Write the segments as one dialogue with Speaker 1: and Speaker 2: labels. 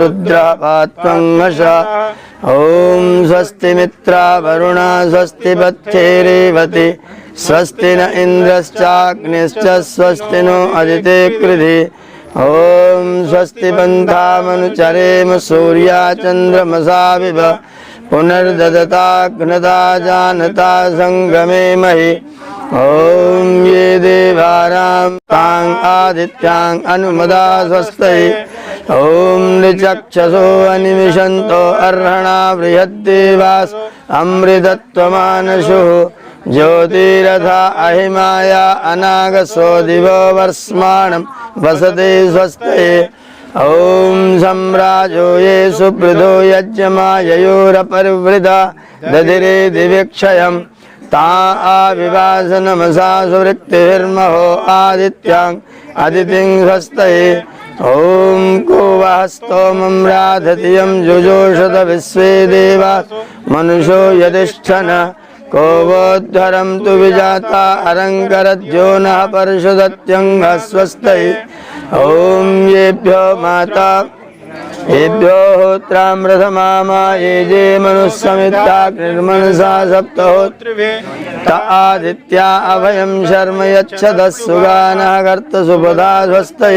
Speaker 1: रुद्रापात्वंगशा ओम स्वस्ति मित्रा वरुणा स्वस्ति पथ्ये रेवती स्वस्ति न इंद्रश्चाग्निश्च स्वस्ति नो अदिते कृधि ओम स्वस्ति पन्थामनुचरेम सूर्या चंद्रमसा विभ पुनर्ददताग्नता जानता संगमे महि ओम ये देवानां तां आदित्यां अनुमदा स्वस्ति ओम निचक्षसो अनिमिषन्तो अर्हणा बृहद्देवास अमृतत्वमानशुः ज्योतिरथा अहिमाया अनागसो दिवो वर्ष्माणं वसते स्वस्ते ओम सम्राजो ये सुप्रदो यज्ञमाययोरपरिवृता दधिरे दिव्यक्षयम् ता आविवासनमसा सुवृत्तिर्महो आदित्यां अदितिं स्वस्ते ओम को वः स्तोमं राधति यं जुजोषत विश्वे देवा मनुषो यदिष्ठन को वोद्धरं तु विजाता अरंकरज्यो नः परिषदत्यंगः स्वस्ते ओम येभ्यो माता येभ्यो होत्रामृतमामा ये जे मनुस्समित्ताग्निर्मनसा सप्तहोत्रिभे त आदित्या अभयं शर्म यच्छतः सुगानः कर्तसुपदा स्वस्ते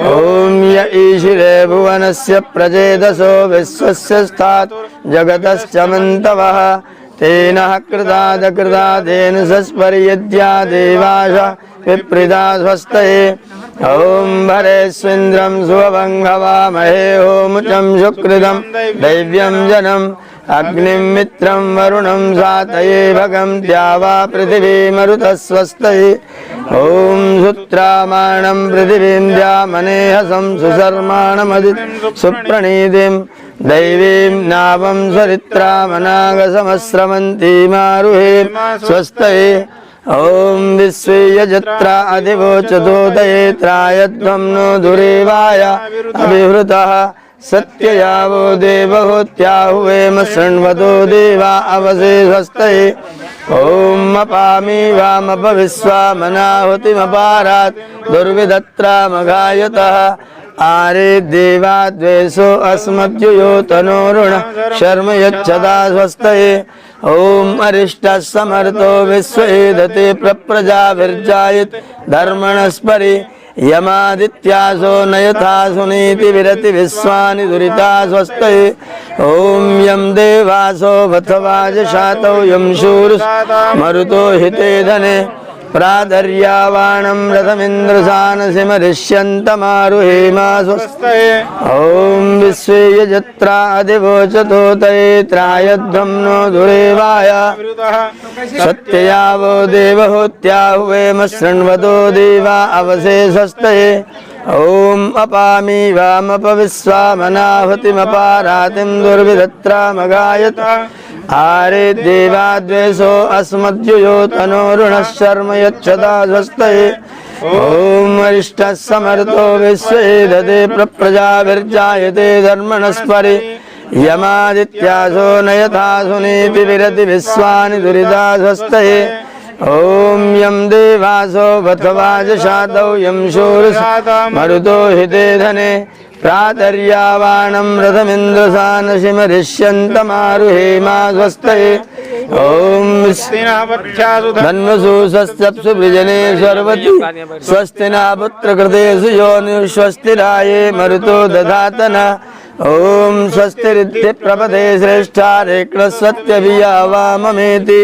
Speaker 1: ओम य ईशिरे भुवनस्य प्रचेदसो विश्वस्य स्थातु जगतश्चमन्तवः तेन कृतादकृतादेन सस्पर्यद्या देवाश विप्रीता स्वस्ते ओम भरेस्विन्द्रं सुवंघवामहे होमुचं शुक्रदं दैव्यं जनम् अग्निं मित्रं वरुणं सातये भगं द्यावा पृथिवी मरुतः स्वस्ते ओम सुत्रामाणं पृथिवीं द्यामनेहसं सुशर्माणमदितिं सुप्रणीतिं दैवीं नावं सरित्रामनागसमस्रवन्तीमारुहे स्वस्ते ओम विश्वेयजत्रा अधिवोचतोदये त्रायध्वं नो दुरेवाय अभिवृतः सत्ययावो देवहूत्याहुवेम शृण्वतो देवा अवसे स्वस्ते ओम अपामि वामपविश्वामनाहुतिमपारात् दुर्विधत्रामगायतः आरे देवा द्वेषो अस्मद्युयो तनोरुण शर्म यच्छता स्वस्ते ओम अरिष्टः समर्थो विश्वेदते प्रजाभिर्जायत धर्मणस्परि यमादित्यासो नयथा सुनीति विरति विश्वानि दुरिता स्वस्ते ओम यम देवासो वथवाजशातौ यम शूरस् मरुतो हिते धने प्रादर्यावाणं रथमिन्द्रसानसिमरिष्यन्तमारुहेमा स्वस्ते ओम विश्वेयजत्रा अधिवोचतो तये त्रायध्वं नो दुरेवाय सत्ययावो देवहूत्याहुवेम शृण्वतो देवा अवसे स्वस्ते ओम अपामि वामपविश्वामनाहुतिमपारातिं दुर्विधत्रामगायत आरे देवा द्वेषो अस्मद्युयो तनोरुणः शर्म यच्छता स्वस्ते ओम अरिष्टः समर्थो विश्वेदते प्रजाभिर्जायते धर्मणस्परि यमादित्यासो नयथा सुनीति विरति विश्वानि दुरिता स्वस्ते ओम यम देवासो वथवाजशातौ यम शूरस् मरुतो हिते धने प्रातर्यावाणं रथमिन्द्रसानसिमरिष्यन्तमारुहेमा स्वस्ते ओम धन्वसु स्वस्त्यप्सु वृजने सर्वति स्वस्ति न पुत्रकृतेषु योनिषु स्वस्तिराये मरुतो दधातन ओम स्वस्तिरिद्धि प्रपदे श्रेष्ठा रेक्णस्वत्यभियावाममेति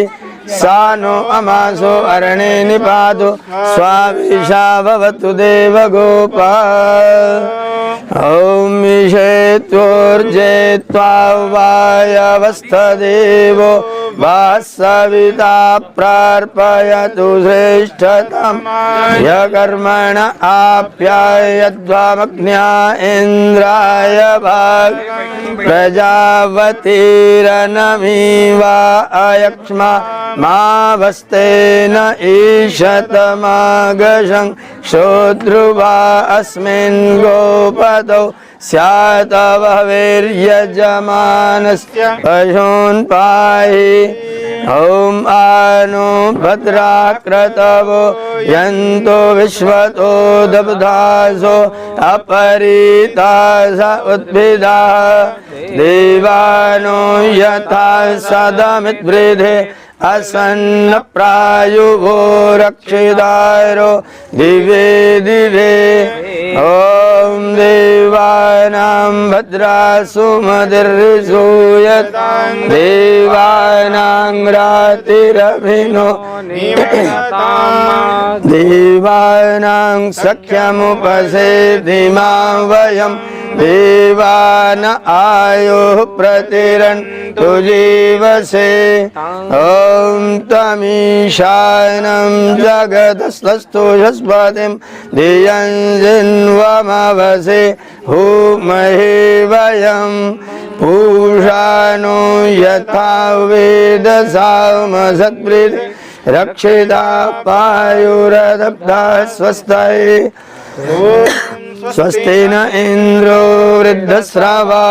Speaker 1: सा नो अमासो अरणे निपातु स्वाविशा भवतु देवगोपा ओम ईशेत्वोर्जे त्वावायवस्थदेवो वासविता प्रार्पयतु श्रेष्ठतम यकर्मण आप्यायध्वमग्न्या इन्द्राय भाग प्रजावतीरनमीवा अयक्ष्मा मावस्तेन ईशतमागशं शोध्रुवा अस्मिन् गोपतौ स्यात् भवेर्यजमानस्य पशून् पाहि ॐ आनो भद्राक्रतवो यन्तो विश्वतो दब्धासो अपरितास उद्भिदा देवानो यथा सदमिद्वृधे असन्न प्रायुवो रक्षितारो दिवे दिवे ॐ देवानां भद्रासुमतिर्सूयत देवानां रातिरभिनो देवानां सख्यमुपसेदिमा वयं देवान आयुः प्रतिरन्तु जीवसे ॐ तमीशानं जगदस्तस्तु यस्पतिं धियं जिन्वमवसे हूमहे वयं पूषानो यथा वेदसामसद्वृद्ध रक्षिता पायुरदब्धा स्वस्ति स्वस्ति न इन्द्रो वृद्धस्रवा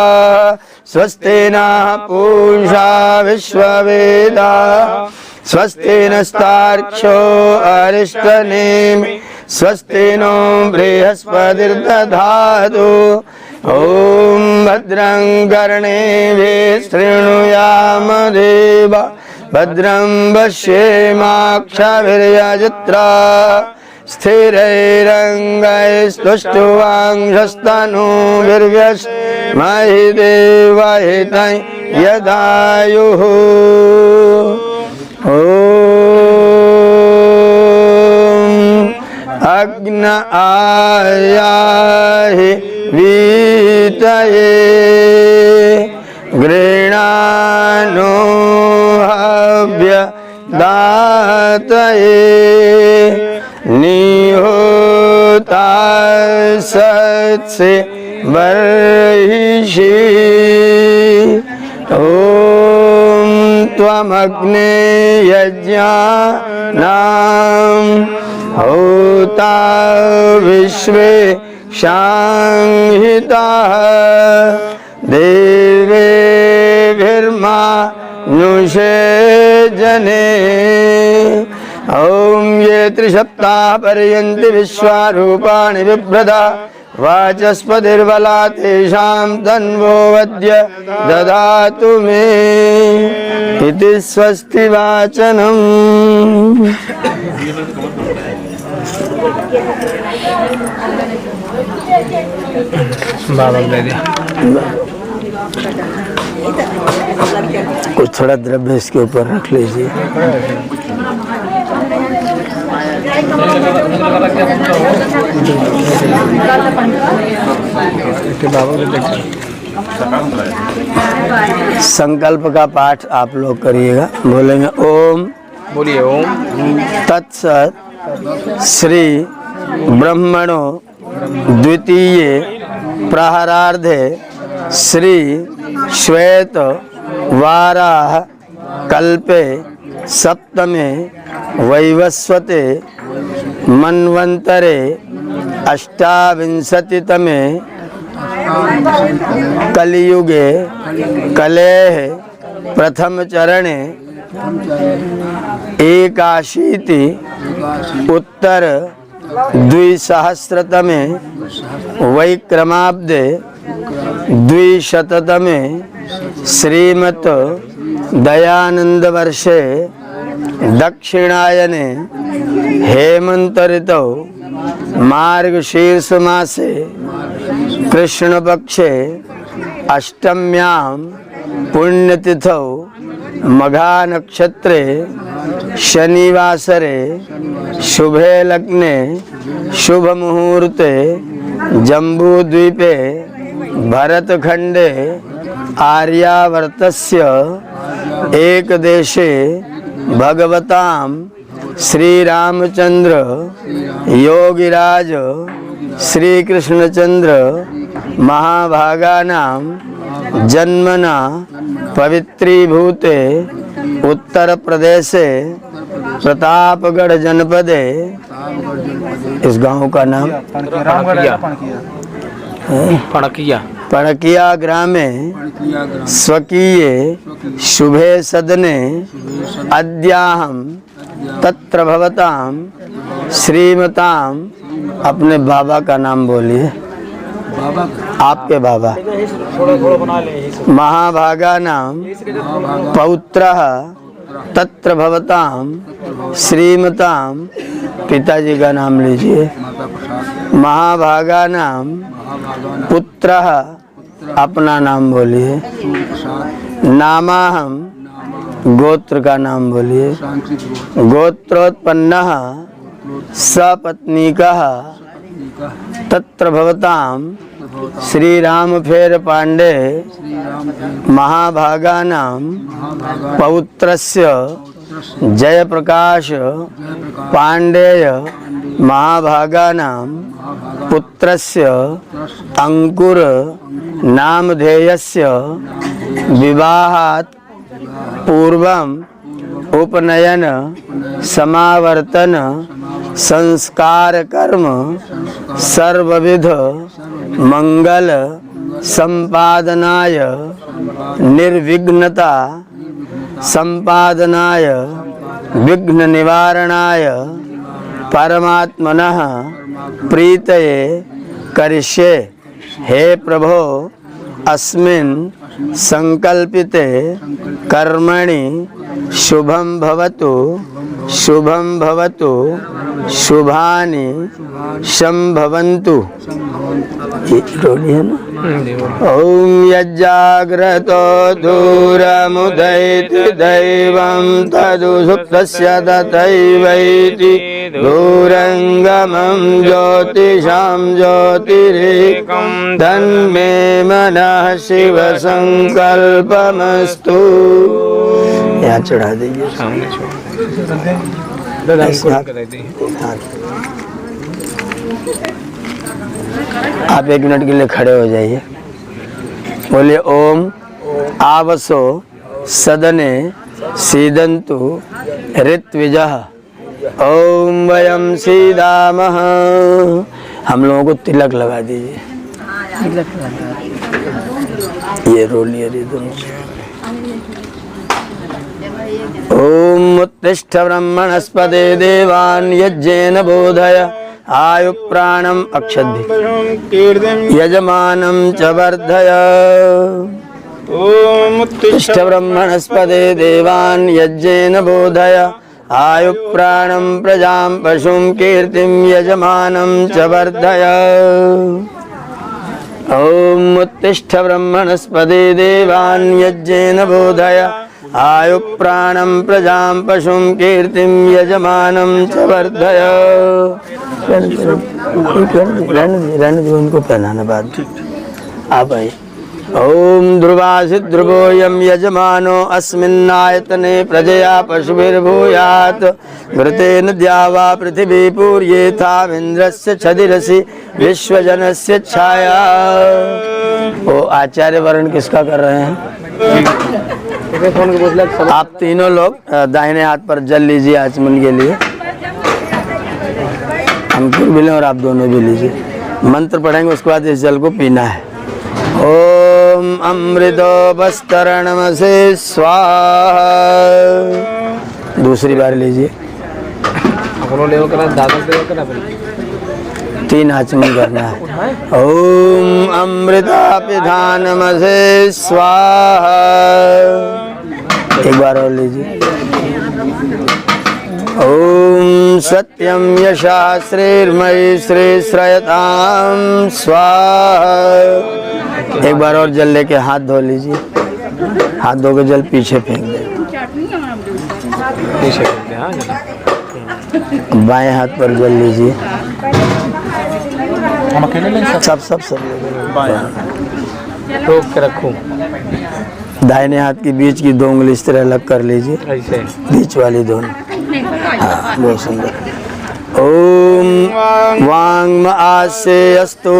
Speaker 1: स्वस्ति नः पूषा विश्ववेदा स्वस्ति नस्तार्क्ष्यो अरिष्टनेमि स्वस्ति नो बृहस्पतिर्दधातु ॐ भद्रं कर्णेभिः शृणुयाम देवा भद्रं पश्येमाक्षभिर्यजत्रा स्थिरैरङ्गैस्तुष्टुवांशस्तनूभिर्व्यस्महि देवहितं यदायुः ॐ अग्न आयाहि वीतये गृणानो हव्य दातये निहोतासत्से बर्हिषि ॐ त्वमग्ने यज्ञानां होता विश्वे शांहिताः देवेभिर्मानुषे जने ॐ ये त्रिसप्ताह पर्यन्ति विश्वारूपाणि बिभ्रता वाचस्पतिर्बला तेषां तन्वो वद्य ददातु मे इति स्वस्ति वाचनम्। कुछ थोड़ा द्रव्य इसके ऊपर रख लीजिए। संकल्प का पाठ आप लोग करिएगा। बोलेंगे ओम,
Speaker 2: बोलिए ओम
Speaker 1: तत्सत श्री ब्रह्मणो द्वितीय प्रहरार्धे श्री श्वेत वाराह कल्पे सप्तमे वैवस्वते मन्वन्तरे अष्टाविंशतितमे कलियुगे कलेः प्रथम चरणे एकाशीति उत्तर द्विसहस्रतमे वैक्रमाब्दे द्विशततमे श्रीमत् दयानंद वर्षे दक्षिणायने हेमंत ऋतौ मार्गशीर्ष मासे कृष्णपक्षे अष्टम्यां पुण्यतिथौ मघा नक्षत्रे शनिवासरे शुभे लग्ने शुभ मुहूर्ते जम्बूद्वीपे भरतखंडे आर्यावर्तस्य एक देशे भगवतां श्रीरामचंद्र योगिराज श्रीकृष्णचंद्र महाभागानां जन्मना पवित्रीभूते उत्तर प्रदेशे प्रतापगढ़ जनपदे, इस गांव का नाम
Speaker 2: पणकिया।
Speaker 1: पड़किया ग्रामे स्वकीय शुभे सदने अद्याहम तत्र भवताम श्रीमताम। अपने बाबा का नाम बोलिए, आपके बाबा। महाभागा नाम पौत्रः तत्र भवताम श्रीमताम। पिताजी का नाम लीजिए। महाभागा नाम पुत्रः, अपना नाम बोलिए। नामाहम, गोत्र का नाम बोलिए। गोत्रोत्पन्नः सपत्नीकः तत्र भवताम श्री राम फेर पांडे महाभागा नाम पौत्रस्य जयप्रकाश पांडेय महाभागा नाम पुत्रस्य अंकुर नामधेयस्य विवाहात् पूर्वम उपनयन समावर्तन संस्कार कर्म सर्वविध मंगल संपादनाय निर्विघ्नता संपादनाय विघ्न निवारणाय परमात्मनः प्रीतये करिष्ये। हे प्रभो अस्मिन् संकल्पिते कर्मणि शुभं भवतु शुभं भवतु शुभानि संभवन्तु। ओम यज्जाग्रतो दूरमुदैति दैवं तदु सुप्तस्य तथैवैति दूरंगमं ज्योतिषां ज्योतिरेकं तन्मे मनः शिव संकल्पमस्तु। यहाँ चढ़ा दीजिए सामने। आप 1 मिनट के लिए खड़े हो जाइए। बोलिए ओम आवसो सदने सीदंतु ऋत्विजः। ओम वयम सीदामः। हम लोगों को तिलक लगा दीजिए। ये रोलिए दोनों। ओम उत्तिष्ठ ब्रह्मणस्पते देवान् यज्ञेन बोधय आयु प्राणम अक्षद्भि यजमानं च वर्धय। ओम उत्तिष्ठ ब्रह्मणस्पते देवान् यज्ञेन बोधय आयु प्राणं प्रजां पशुं कीर्तिं यजमानं च वर्धय। ओम उत्तिष्ठ ब्रह्मणस्पते देवान् यज्ञेन बोधय आयु प्राणं प्रजां पशुं कीर्तिं यजमानं च वर्धय। उनको पहनाना बाद आप आए। ओम ध्रुवासि ध्रुवोऽयं यजमानो अस्मिन्नायतने प्रजया पशुभिर्भूयात् घृतेन द्यावा पृथिवी पूर्येथामिन्द्रस्य छदिरसि विश्वजनस्य छाया। वो आचार्य वर्ण किसका कर रहे हैं? आप तीनों लोग दाहिने हाथ पर जल लीजिए आचमन के लिए। अंकुर भी लें और आप दोनों भी लीजिए। मंत्र पढ़ेंगे, उसके बाद इस जल को पीना है। ओम अमृतो बस्तरणमसे स्वाहा। दूसरी बार लीजिए। 3 आचमन करना है। ओम अमृता पिधानमसे स्वाहा। एक बार और लीजिए। ओम सत्यम यशा श्रीर्मयी श्री श्रयताम स्वाहा। एक बार और जल लेके हाथ धो लीजिए। हाथ धो के जल पीछे फेंक दे। बाएं हाथ पर जल लीजिए। सब रोक के रखो। दाहिने हाथ की बीच की 2 उंगली इस तरह अलग कर लीजिए। ऐसे बीच वाली दोनों। हाँ, बहुत सुंदर। ओम वांग आसे अस्तु।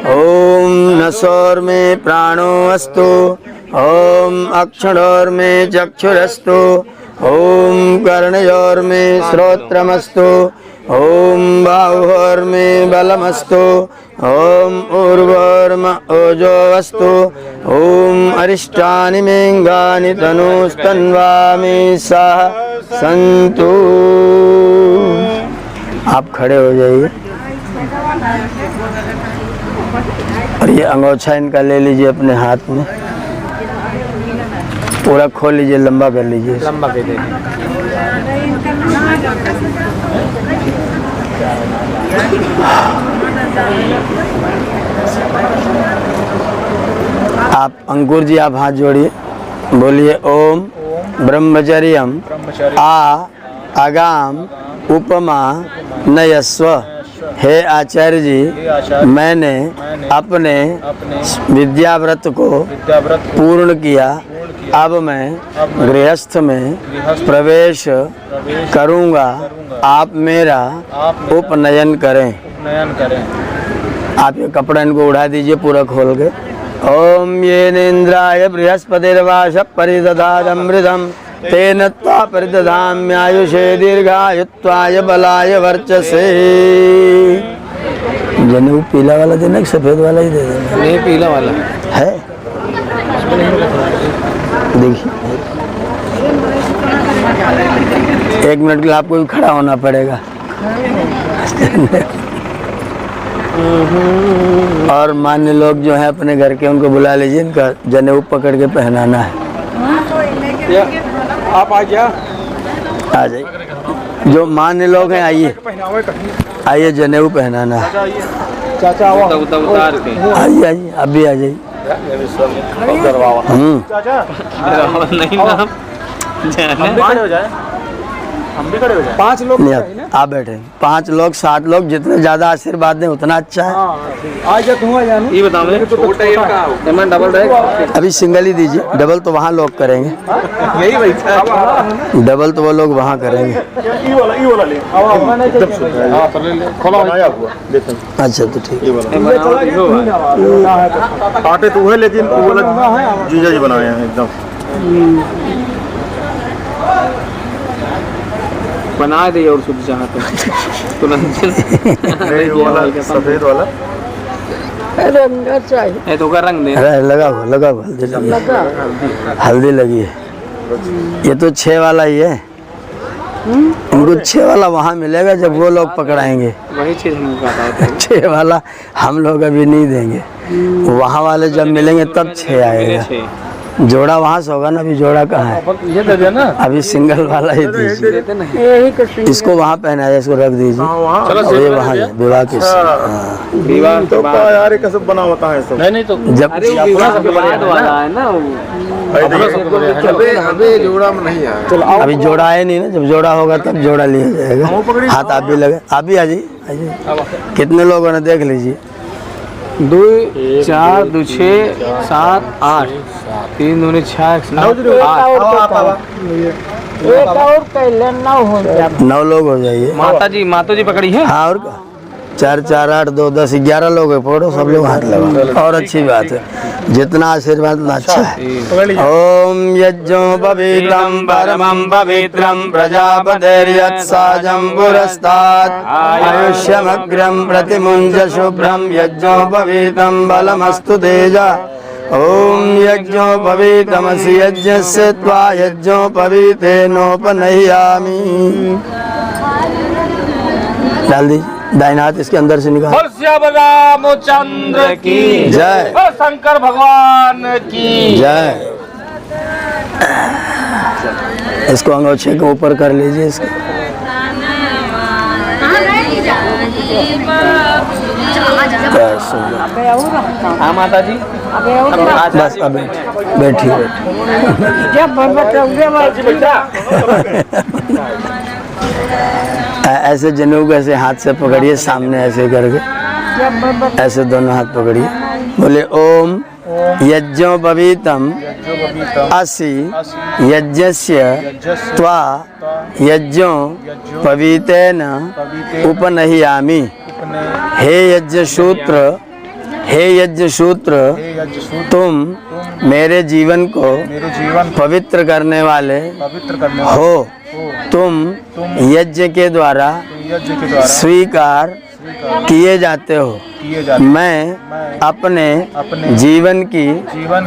Speaker 1: ओम नसोर में प्राणो अस्तु। ओम अक्षणोर में चक्षुरस्तु। ओम कर्णयोर में श्रोत्रमस्तु। ओम बाहुर्मे बलमस्तु ओम ऊर्वोर्म ओजोवस्तु ओम अरिष्टानि मेंगानि तनुस्तन्वामि सह संतु। आप खड़े हो जाइए और ये अंगोछा इनका ले लीजिए अपने हाथ में, पूरा खोल लीजिए, लंबा कर लीजिए, लंबा कर दीजिए। आप अंकुर जी आप हाथ जोड़िए, बोलिए ओम ब्रह्मचर्यम आगाम उपमा नयस्व। हे आचार्य जी, मैंने अपने विद्याव्रत को पूर्ण किया, अब मैं गृहस्थ में प्रवेश करूंगा, आप मेरा उपनयन करें। आप ये कपड़ा इनको उड़ा दीजिए पूरा खोल के। ओम ये नेन्द्राय बृहस्पतिर्वाश परिदधादमृतम तेन त्वा परिदधाम्यायुषे दीर्घायुत्वाय बलाय वर्चसे। जनेऊ पीला वाला देना कि सफेद वाला ही दे देना? नहीं, पीला वाला है। देखिए 1 मिनट के लिए आपको भी खड़ा होना पड़ेगा। और मान्य लोग जो हैं अपने घर के, उनको बुला लीजिए, इनका जनेऊ पकड़ के पहनाना है। आप आ जाइए, जो मान्य लोग हैं आइए, आइए जनेऊ पहनाना है। चाचा आइए आइए, आप भी आ जाइए। हम भी खड़े हो जाए। 5 लोग आप बैठे, 5 लोग 7 लोग, जितने ज्यादा आशीर्वाद दें उतना अच्छा है। ये बताओ डबल अभी सिंगल ही दीजिए, डबल तो वहाँ लोग करेंगे, यही डबल तो वो लोग वहाँ करेंगे। अच्छा तो ठीक है,
Speaker 2: आटे तो है लेकिन जीजा जी बनाए हैं एकदम
Speaker 3: बना दे और शुद्ध चाहते
Speaker 2: वाला सफेद वाला
Speaker 3: रंग चाहिए तो का रंग दे।
Speaker 1: लगा हुआ हल्दी लगी है। ये तो 6 वाला ही है, इनको 6 वाला वहाँ मिलेगा जब वो लोग पकड़ाएंगे।
Speaker 3: वही चीज हम
Speaker 1: 6 वाला हम लोग अभी नहीं देंगे, वहाँ वाले जब मिलेंगे तब 6 आएगा। जोड़ा वहाँ से होगा ना, अभी जोड़ा कहाँ है?
Speaker 3: ये दे देना,
Speaker 1: अभी सिंगल वाला ही दीजिए। इसको वहाँ पहनाया, इसको रख दीजिए। ये वहाँ विवाह के
Speaker 2: विवाह तो यार ये सब बना होता है सब।
Speaker 3: नहीं तो
Speaker 1: जब
Speaker 3: वाला है ना,
Speaker 2: अभी जोड़ा में नहीं आया।
Speaker 1: अभी जोड़ा है नहीं ना, जब जोड़ा होगा तब जोड़ा लिया जाएगा। हाथ आप भी लगे, आप भी आ जाइए। कितने लोगों ने देख लीजिए?
Speaker 3: 2 4 2 6 7 8 3 2 6
Speaker 1: 9 लोग हो जाइए।
Speaker 3: माता जी पकड़ी है।
Speaker 1: हाँ, और 4 4 8 2 10 11 लोग है, फोटो सब लोग हाथ लगा। और अच्छी बात है, जितना आशीर्वाद उतना अच्छा है। ओम यज्ञो पवित्रम परमं पवित्रम प्रजापतिर्यत्साजं पुरस्तात् आयुष्यमग्रं प्रतिमुञ्च शुभ्रं यज्ञो पवित्रं बलमस्तु तेजा। ओम यज्ञोपवीतमसि यज्ञस्य त्वा यज्ञोपवीतेनोपनह्यामि। डाल दीजिए, दाहिना हाथ इसके अंदर से निकाल।
Speaker 3: रामचंद्र की
Speaker 1: जय,
Speaker 3: शंकर भगवान की
Speaker 1: जय। इसको अंगोछे के ऊपर कर लीजिए इसको।
Speaker 3: हाँ माता जी,
Speaker 1: बस अब बैठिए। ऐसे जनेऊ को ऐसे हाथ से पकड़िए, सामने ऐसे करके, ऐसे दोनों हाथ पकड़िए। बोले ओम यज्ञोपवीतम असि यज्ञस्य त्वा यज्ञोपवीतेन उपनह्यामि। हे यज्ञसूत्र, हे यज्ञ सूत्र,
Speaker 2: हे यज्ञ सूत्र,
Speaker 1: तुम मेरे जीवन को
Speaker 2: मेरे जीवन को
Speaker 1: पवित्र करने वाले
Speaker 2: पवित्र करने
Speaker 1: हो। तुम यज्ञ के द्वारा
Speaker 2: यज्ञ के द्वारा
Speaker 1: स्वीकार किए जाते हो।
Speaker 2: किए जाते
Speaker 1: मैं अपने जीवन की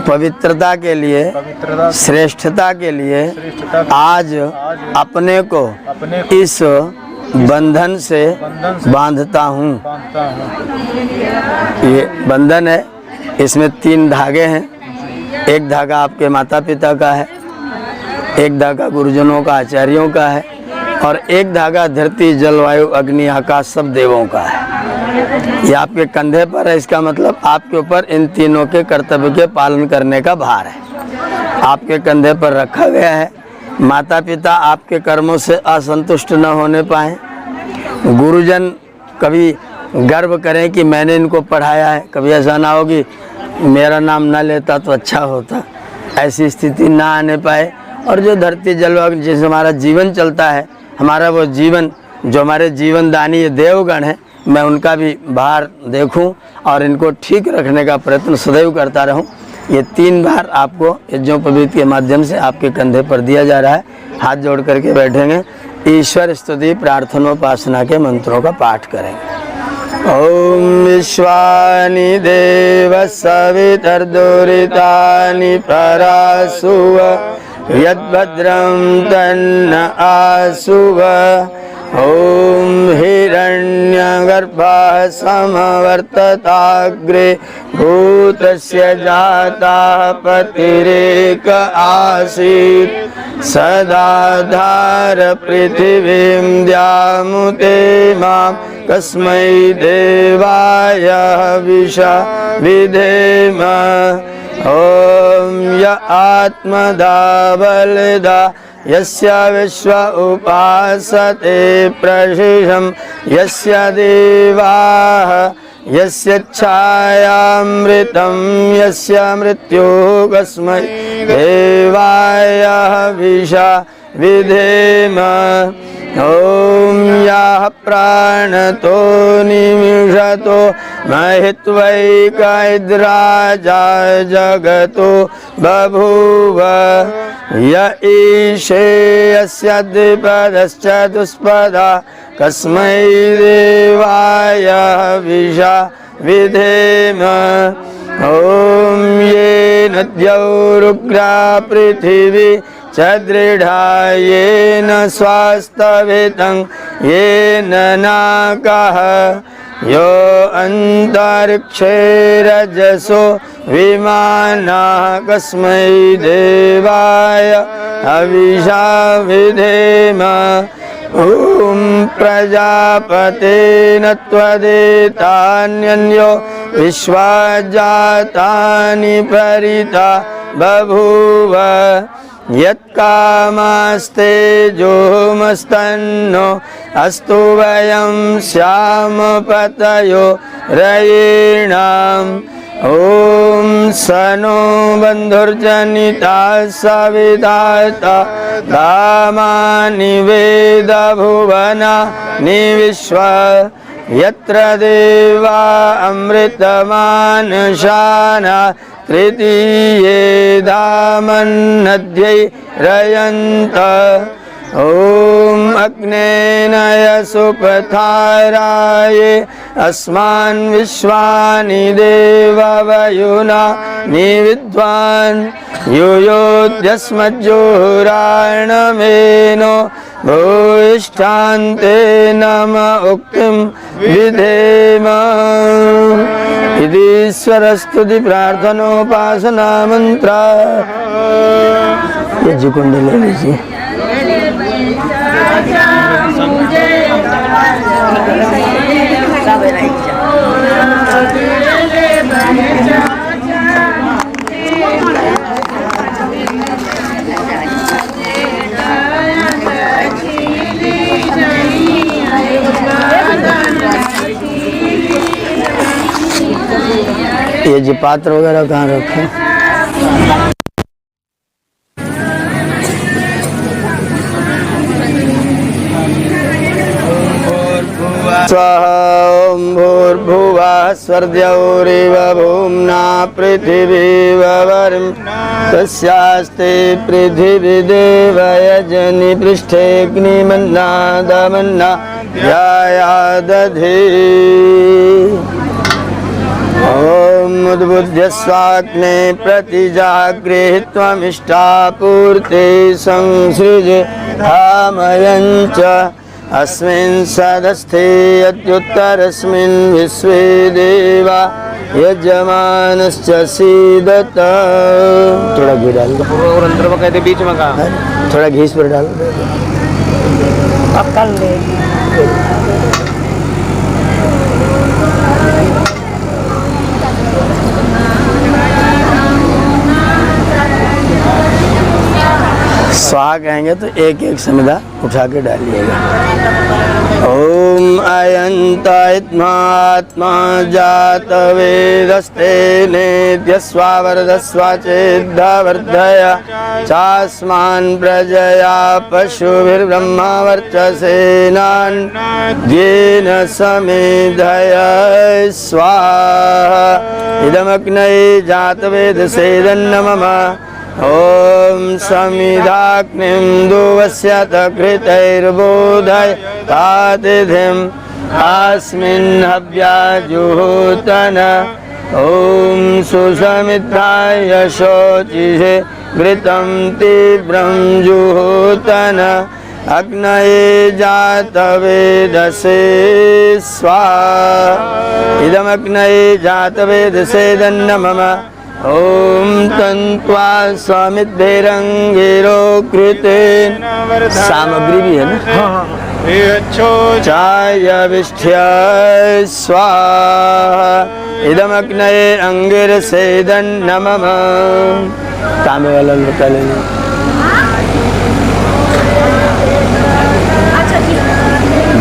Speaker 1: पवित्रता के लिए,
Speaker 2: पवित्रता
Speaker 1: श्रेष्ठता के लिए
Speaker 2: श्रेष्ठता
Speaker 1: आज अपने को इस बंधन से बांधता हूँ।
Speaker 2: बांधता हूँ।
Speaker 1: ये बंधन है, इसमें 3 धागे हैं। एक धागा आपके माता पिता का है, एक धागा गुरुजनों का, आचार्यों का है, और एक धागा धरती जलवायु अग्नि आकाश सब देवों का है। ये आपके कंधे पर है। इसका मतलब आपके ऊपर इन तीनों के कर्तव्य के पालन करने का भार है, आपके कंधे पर रखा गया है। माता पिता आपके कर्मों से असंतुष्ट न होने पाए, गुरुजन कभी गर्व करें कि मैंने इनको पढ़ाया है, कभी ऐसा ना हो कि मेरा नाम ना लेता तो अच्छा होता, ऐसी स्थिति ना आने पाए। और जो धरती जलवायु जिससे हमारा जीवन चलता है, हमारा वो जीवन जो हमारे जीवन दानी देवगण है, मैं उनका भी भार देखूं और इनको ठीक रखने का प्रयत्न सदैव करता रहूं। ये 3 बार आपको यज्ञों पवित्र के माध्यम से आपके कंधे पर दिया जा रहा है। हाथ जोड़ करके बैठेंगे, ईश्वर स्तुति प्रार्थनोपासना के मंत्रों का पाठ करेंगे। ओम विश्वानि देव सवितर्दुरितानि परासुव यद्भद्रं तन्न आसुव। ओम हिरण्यगर्भः समवर्तताग्रे भूतस्य जाता पतिरेक आसीत् सदाधार पृथिवीं द्यामुते मां कस्मै देवाय हविषा विधेम। ओम य आत्मदा बलदा यस्य विश्व उपासते प्रशिषं यस्य देवाः यस्य छायामृतं यस्य मृत्युः कस्मै देवाय हविषा विधेम। ओम यः प्राणतो निमिषतो महित्वैकैद्राजा जगतो बभूव। य ईशे यस्य द्विपदश्चतुष्पदा कस्मै देवाय हविषा विधेम। ओम येन द्यौरुग्रा पृथिवी च दृढा येन स्वास्तवितं येन नाकः यो अन्तरिक्षे रजसो विमानः कस्मै देवाय हविषा विधेम। ओम प्रजापतेन त्वदेतान्यन्यो विश्वाजातानि परिता बभूव। यत्कामास्ते जोमस्तन्नो अस्तु वयं श्याम पतयो रयेणाम्। ओम सनो बन्धुर्जनिता सविधाता धामानि वेद भुवनानि विश्वा यत्र देवा अमृतमानशाना तृतीये धामन्नद्यै रयन्त। ओम अग्नेनय सुपथाराये अस्मान् विश्वानि देववयुना निविद्वान् युयोध्यस्मज्जोहुराणमेनो भूयिष्ठान्ते नम उक्तिं विधेम। ईश्वरस्तुति प्रार्थनोपासना मंत्र। ये जुकुंड ले लीजिए। ये जो पात्र वगैरह कहाँ रखे? भूर्भुवः स्वाहा ॐ भूर्भुवः स्वर्द्यौरिव भूम्ना पृथिवीवरिं तस्यास्ते पृथिवीदेव यजनि पृष्ठेऽग्निमन्नादमन्ना यायादधि ॐ उद्बुद्ध्य स्वाग्ने प्रतिजाग्रे त्वमिष्टापूर्ते संसृज धामयं च अस्मिन् सदस्थे अत्युत्तरस्मिन् विश्वे देवा यजमानश्च सीदत। थोड़ा घी डाल दो
Speaker 3: और अंदर में कहते बीच में कहा
Speaker 1: थोड़ा घी इस पर डाल दो। स्वाहा कहेंगे तो एक एक समिधा उठा के डालिएगा। ओम अयंतात्मा जात वेदस्ते नेत्यस्वावरदस्वाचेद्धवर्धय चास्मान् प्रजया पशुभिर्ब्रह्मा वर्चसेनान्येन समेधय स्वाहा इदमग्नये जातवेदसेदन्नमम ॐ समिधाग्निं दुवस्य तकृतैर्बोधय तातिथिम् अस्मिन् हव्याजुहोतन ॐ सुसमिद्धाय शोचिषे घृतं तीव्रं जुहोतन अग्नये जातवेदसे स्वाहा इदमग्नये जातवेदसे दन्नमम ॐ तन्त्वा स्वामिद्भिरङ्गिरो कृतेन सामग्री भी है ना चायविष्ठ्य स्वाहा इदमग्नये अंगिरसेदन्नमः। तांबे वाला लोटा लेना।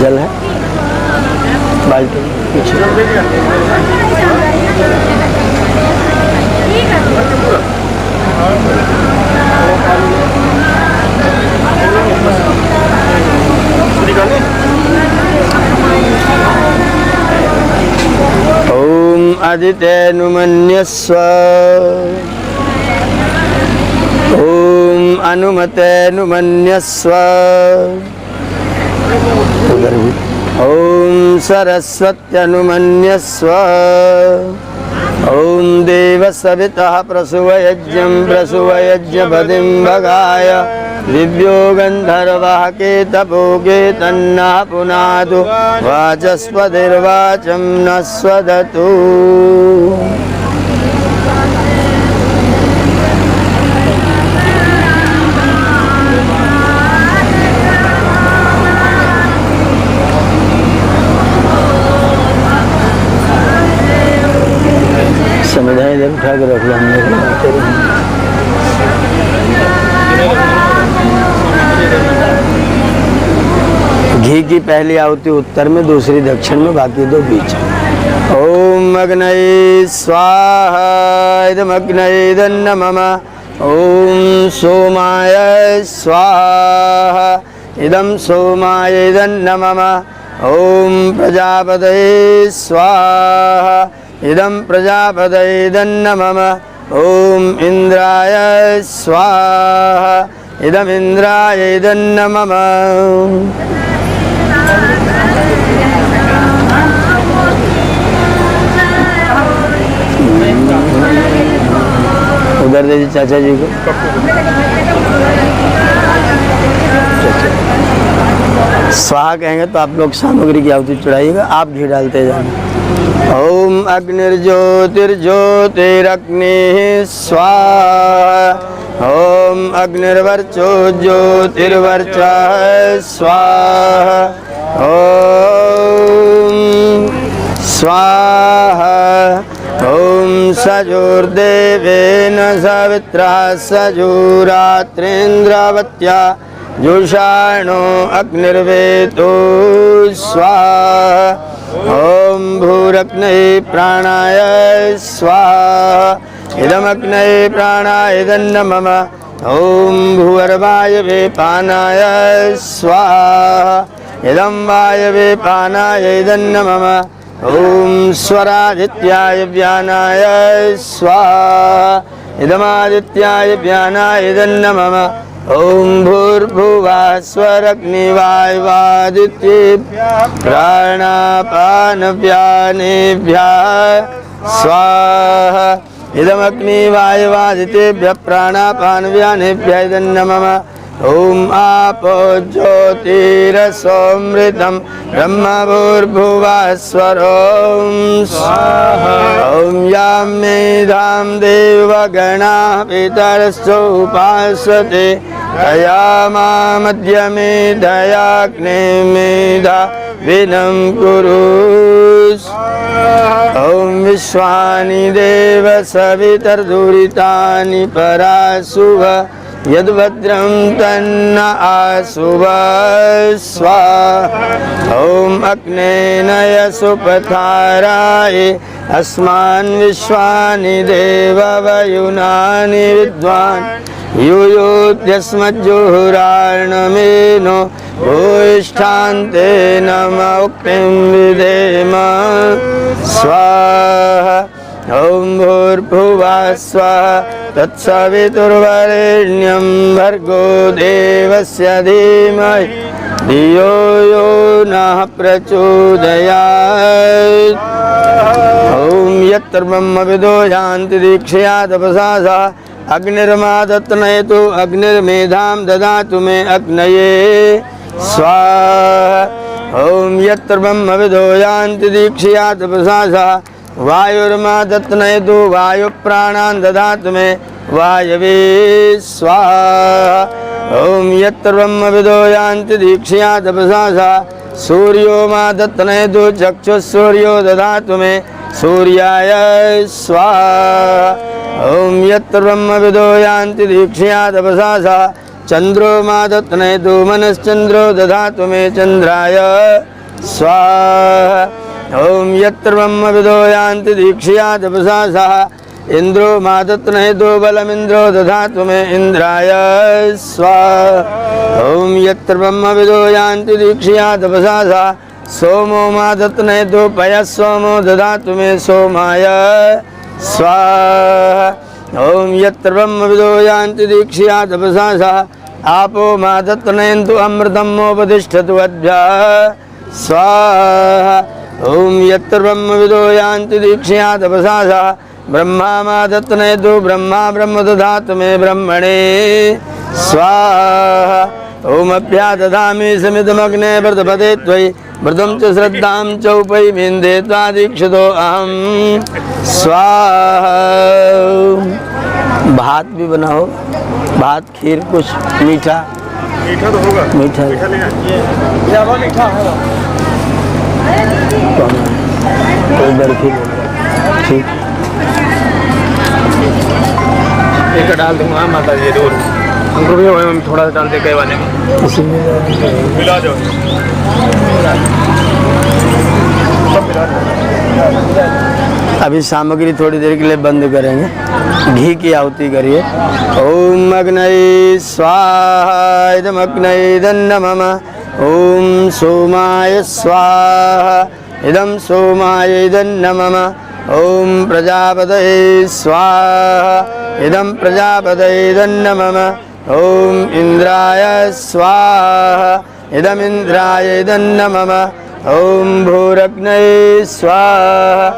Speaker 1: जल है बाल्टी पीछे। ओम आदित्यनुमन्यस्व ओम अनुमतेनुमन्यस्व उधर भी ओम सरस्वत्यनुमन्यस्व ओम देवसवितः प्रसुवयज्ञं प्रसुवयज्ञपतिं भगाय दिव्यो गन्धर्वः केतपोगे तन्नः पुनातु वाचस्पतिर्वाचं न स्वदतु। समिधाएं इधर उठा के रख लो हम लोग बनाते रहेंगे। घी की पहली आहुति उत्तर में, दूसरी दक्षिण में, बाकी दो बीच में। ओम अग्नये स्वाहा इदमग्नये दन्नमम ओम सोमाय स्वाहा इदं सोमाय दन्नमम ओम प्रजापतये स्वाहा इदं प्रजापतये दन्नमम ओम इंद्राय स्वाहा इदं इंद्राय दन्नमम। उधर दीजिए चाचा जी को। स्वाहा कहेंगे तो आप लोग सामग्री की आहुति चढ़ाइएगा, आप घी डालते जाना। ओम अग्निर्ज्योतिर्ज्योतिरग्निः स्वाहा ओम अग्निर्वर्चो ज्योतिर्वर्चः स्वाहा ओम स्वाहा ओम सजोर्देवेन सवित्रा सजोरात्रेन्द्रावत्या जुषाणो अग्निर्वेतो स्वाहा ओम भूरग्नये प्राणाय स्वाहा इदमग्नये प्राणाय दन्नमम ओम भूर्वायवे पानाय स्वाहा इदं वायवे पानाय इदन्न मम ॐ स्वरादित्याय व्यानाय स्वाहा इदमादित्याय व्यानाय इदन्न मम ॐ भूर्भुवः स्वरग्निवायुवादित्येभ्यः प्राणापानव्यानेभ्यः स्वाहा इदमग्निवायुवादितेभ्यः प्राणापानव्यानेभ्यः इदन्न मम ॐ आपो ज्योतिरसोमृतं ब्रह्मभूर्भुवः स्वरों स्वाहा ॐ यां मेधां देवगणाः पितरश्चोपासते तया मामद्य मेधयाग्ने मेधा विनं कुरु ॐ विश्वानि देव सवितर्दुरितानि पराशुभ यद्भद्रं तन्न आशुभ स्वाहा ॐ अग्नेनय सुपथाराय अस्मान् विश्वानि देववयुनानि विद्वान् यूयोध्यस्मज्जुहुरार्णमेनो भूयिष्ठान्ते नम उक्तिं विधेम स्वाहा ॐ भूर्भुवः स्वः तत्सवितुर्वरेण्यं भर्गो देवस्य धीमहि धियो यो नः प्रचोदयात् ॐ यत्र ब्रह्मविदो यान्ति दीक्षया तपसा सा अग्निर्मादत्नयतु अग्निर्मेधां ददातु मे अग्नये स्वाहा ॐ यत्र ब्रह्मविदो यान्ति दीक्षया तपसा सा वायुर्मादत्नयतु वायुप्राणान् ददातु मे वायवे स्वाहा ॐ यत्र ब्रह्मविदो यान्ति दीक्षया तपसा सा सूर्यो मादत्नयतु चक्षुःसूर्यो ददातु मे सूर्याय स्वाहा ॐ यत्र ब्रह्मविदो यान्ति दीक्षया तपसा सा चन्द्रो मादत्नयतु मनश्चन्द्रो ददातु मे चन्द्राय स्वाहा ॐ यत्र ब्रह्मविदो यान्ति दीक्षया तपसा सा इन्द्रो मादत्नयतु बलमिन्द्रो ददातु मे इन्द्राय स्वाहा ॐ यत्र ब्रह्मविदो यान्ति दीक्षया तपसा सा सोमो मादत्नयतु पयः सोमो ददातु मे सोमाय स्वाहा ॐ यत्र ब्रह्मविदो यान्ति दीक्षया तपसा सा आपो मादत्नयन्तु अमृतं मोपतिष्ठतु अद्भ्यः स्वाहा ॐ यत्र ब्रह्मविदो यान्ति दीक्षया तपसा सा ब्रह्मा मादत्नयतु ब्रह्मा ब्रह्म ददातु मे ब्रह्मणे स्वाहा ॐ अभ्यादधामि समिदमग्ने व्रतपदे त्वयि व्रतं च श्रद्धां च उपैमिन्दे त्वा दीक्षितो अहं स्वाहा भात भी बनाओ भात खीर कुछ मीठा
Speaker 2: मीठा तो होगा
Speaker 1: मीठा
Speaker 2: मीठा लेना
Speaker 3: ज़्यादा मीठा है
Speaker 1: कोई बर्फी ले लो। ठीक
Speaker 3: एक डाल दूंगा माता जी दूर हमको भी हम थोड़ा सा डालते कई वाले में
Speaker 1: इसी में
Speaker 2: मिला जाओ सब मिला जाओ
Speaker 1: अभी सामग्री थोड़ी देर के लिए बंद करेंगे घी की आहुति करिए ओम अग्नये स्वाहा इदमग्नये दन्न मम ओम सोमाय स्वाहा इदं सोमाय दन्न मम ओम प्रजापतये स्वाहा इदं प्रजापतये दन्न मम ओम इंद्राय स्वाहा इदमिंद्राय दन्न मम ओम भूरग्नये स्वाहा